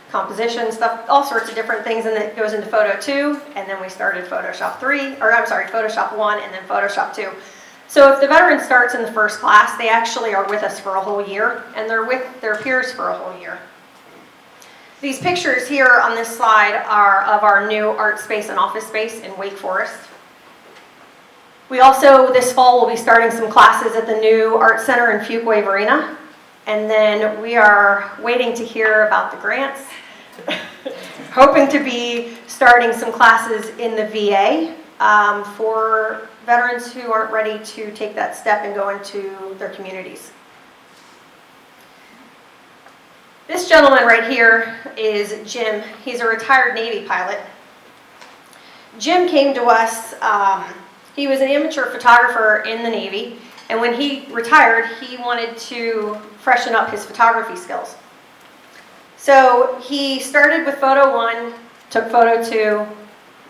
[SPEAKER 11] composition stuff, all sorts of different things, and then it goes into Photo 2, and then we started Photoshop 1 and then Photoshop 2. So if the veteran starts in the first class, they actually are with us for a whole year, and they're with their peers for a whole year. These pictures here on this slide are of our new art space and office space in Wake Forest. We also, this fall, will be starting some classes at the new Art Center in Fuquay Arena. And then we are waiting to hear about the grants. Hoping to be starting some classes in the VA for veterans who aren't ready to take that step and go into their communities. This gentleman right here is Jim. He's a retired Navy pilot. Jim came to us. He was an amateur photographer in the Navy, and when he retired, he wanted to freshen up his photography skills. So he started with Photo 1, took Photo 2,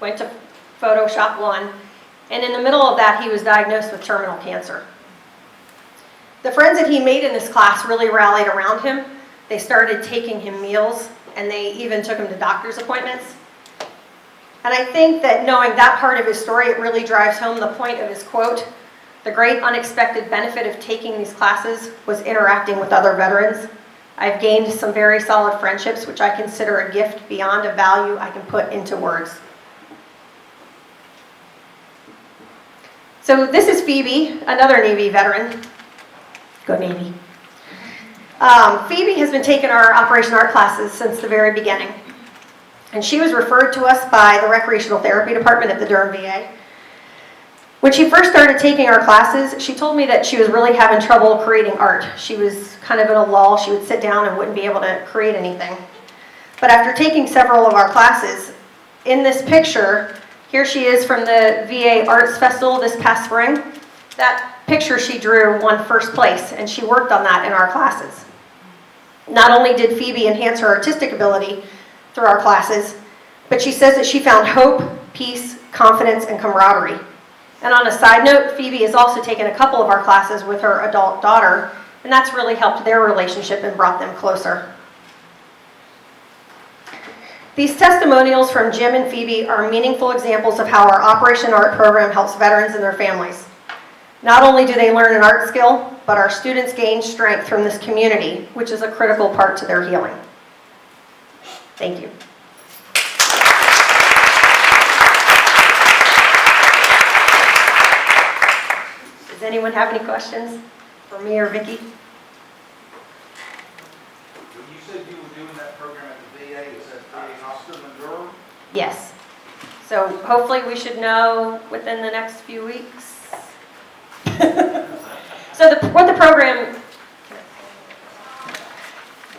[SPEAKER 11] went to Photoshop 1, and in the middle of that, he was diagnosed with terminal cancer. The friends that he made in this class really rallied around him. They started taking him meals, and they even took him to doctor's appointments. And I think that knowing that part of his story, it really drives home the point of his quote. The great unexpected benefit of taking these classes was interacting with other veterans. I've gained some very solid friendships, which I consider a gift beyond a value I can put into words. So this is Phoebe, another Navy veteran. Go Navy. Phoebe has been taking our Operation Art classes since the very beginning. And she was referred to us by the Recreational Therapy Department at the Durham VA.
[SPEAKER 18] When she first started taking our classes, she told me that she was really having trouble creating art. She was kind of in a lull. She would sit down and wouldn't be able to create anything. But after taking several of our classes, in this picture, here she is from the VA Arts Festival this past spring. That picture she drew won first place, and she worked on that in our classes. Not only did Phoebe enhance her artistic ability through our classes, but she says that she found hope, peace, confidence, and camaraderie. And on a side note, Phoebe has also taken a couple of our classes with her adult daughter, and that's really helped their relationship and brought them closer. These testimonials from Jim and Phoebe are meaningful examples of how our Operation Art program helps veterans and their families. Not only do they learn an art skill, but our students gain strength from this community, which is a critical part to their healing. Thank you. Does anyone have any questions for me or Vicki?
[SPEAKER 2] You said you were doing that program at the VA. Is that VA hospital in Durham?
[SPEAKER 18] Yes. So hopefully we should know within the next few weeks. So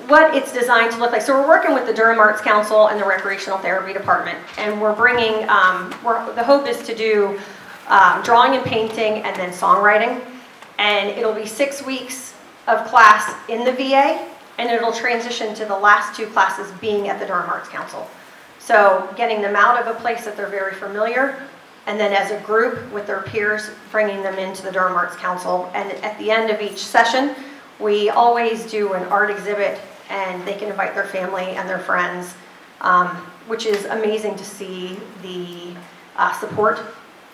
[SPEAKER 18] what it's designed to look like. So we're working with the Durham Arts Council and the Recreational Therapy Department, and we're bringing, the hope is to do drawing and painting and then songwriting. And it'll be 6 weeks of class in the VA, and it'll transition to the last 2 classes being at the Durham Arts Council. So getting them out of a place that they're very familiar, and then as a group with their peers, bringing them into the Durham Arts Council. And at the end of each session, we always do an art exhibit, and they can invite their family and their friends, which is amazing to see the support,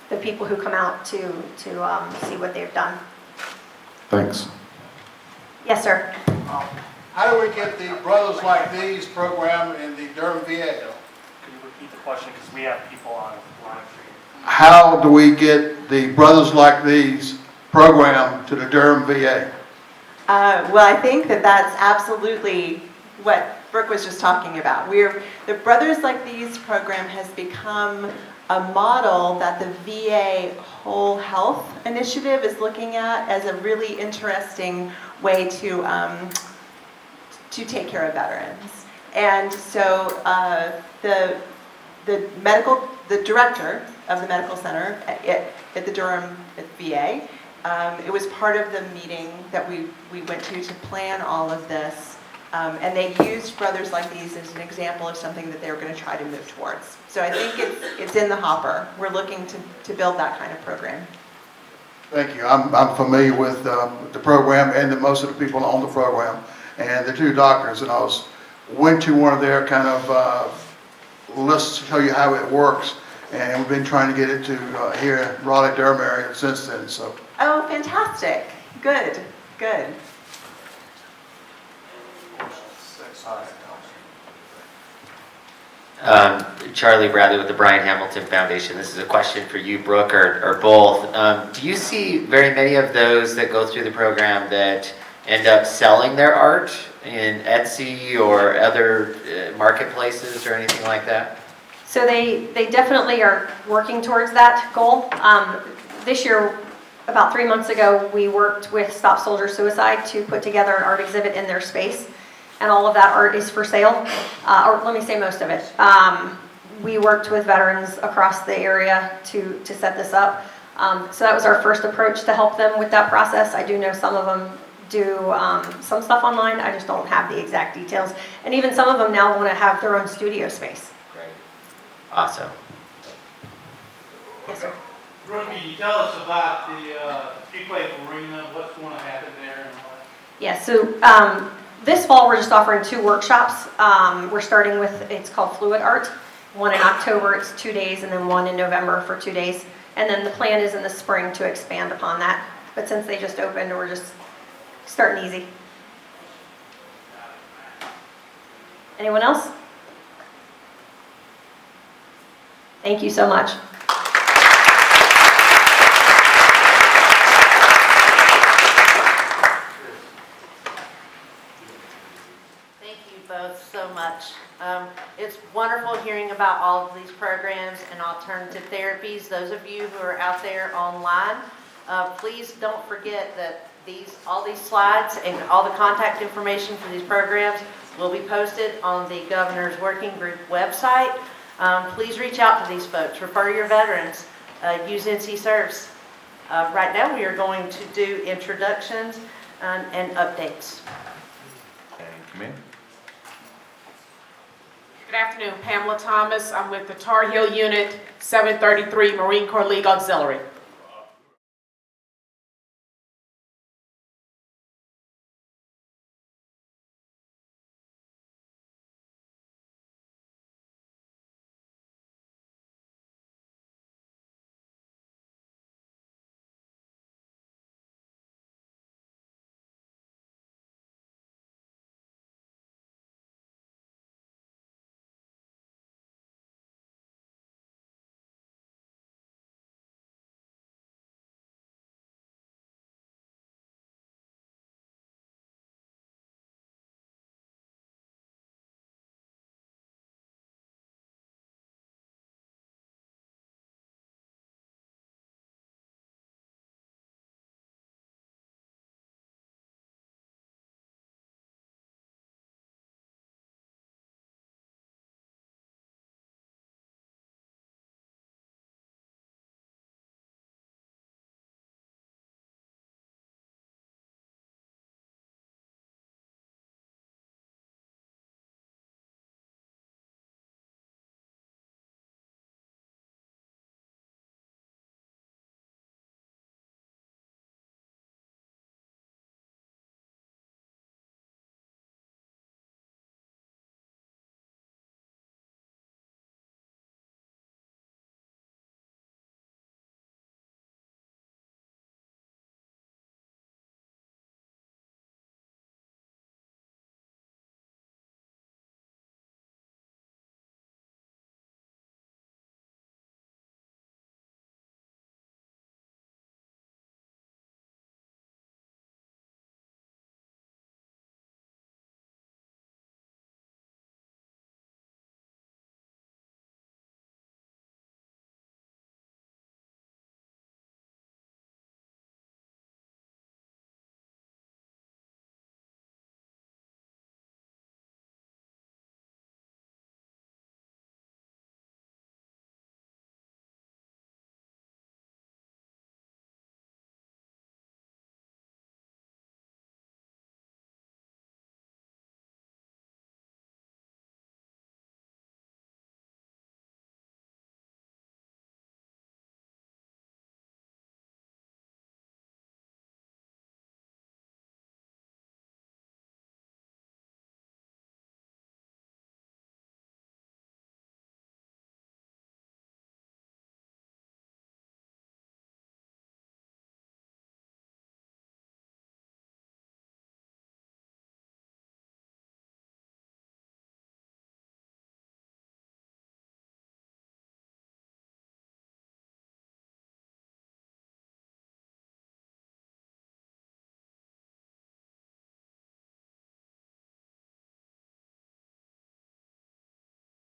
[SPEAKER 18] the people who come out to see what they've done.
[SPEAKER 2] Thanks.
[SPEAKER 18] Yes, sir.
[SPEAKER 2] How do we get the Brothers Like These program in the Durham VA?
[SPEAKER 19] Can you repeat the question, because we have people on line stream.
[SPEAKER 2] How do we get the Brothers Like These program to the Durham VA?
[SPEAKER 14] Well, I think that's absolutely what Brooke was just talking about. The Brothers Like These program has become a model that the VA Whole Health Initiative is looking at as a really interesting way to take care of veterans. And so the director of the medical center at the Durham VA, it was part of the meeting that we went to plan all of this. And they used Brothers Like These as an example of something that they were going to try to move towards. So I think it's in the hopper. We're looking to build that kind of program.
[SPEAKER 2] Thank you. I'm familiar with the program and most of the people on the program. And the 2 doctors, and I went to one of their kind of lists to tell you how it works. And we've been trying to get it to here, Raleigh-Durham area since then. So.
[SPEAKER 14] Oh, fantastic. Good, good.
[SPEAKER 20] Charlie Bradley with the Brian Hamilton Foundation. This is a question for you, Brooke, or both. Do you see very many of those that go through the program that end up selling their art in Etsy or other marketplaces or anything like that?
[SPEAKER 18] So they definitely are working towards that goal. This year, about 3 months ago, we worked with Stop Soldier Suicide to put together an art exhibit in their space. And all of that art is for sale, or let me say most of it. We worked with veterans across the area to set this up. So that was our first approach to help them with that process. I do know some of them do some stuff online. I just don't have the exact details. And even some of them now want to have their own studio space.
[SPEAKER 20] Great. Awesome.
[SPEAKER 18] Yes, sir.
[SPEAKER 21] Brooke, can you tell us about the Pequake Arena, what's going to happen there and all that?
[SPEAKER 18] Yeah, so this fall we're just offering 2 workshops. We're starting with, it's called Fluid Art. One in October, it's 2 days, and then one in November for 2 days. And then the plan is in the spring to expand upon that. But since they just opened, we're just starting easy. Anyone else? Thank you so much.
[SPEAKER 11] Thank you, both so much. It's wonderful hearing about all of these programs and alternative therapies. Those of you who are out there online, please don't forget that all these slides and all the contact information for these programs will be posted on the Governor's Working Group website. Please reach out to these folks, refer your veterans, use NC Serves. Right now we are going to do introductions and updates.
[SPEAKER 16] Come in.
[SPEAKER 1] Good afternoon, Pamela Thomas. I'm with the Tar Heel Unit 733 Marine Corps League Auxiliary.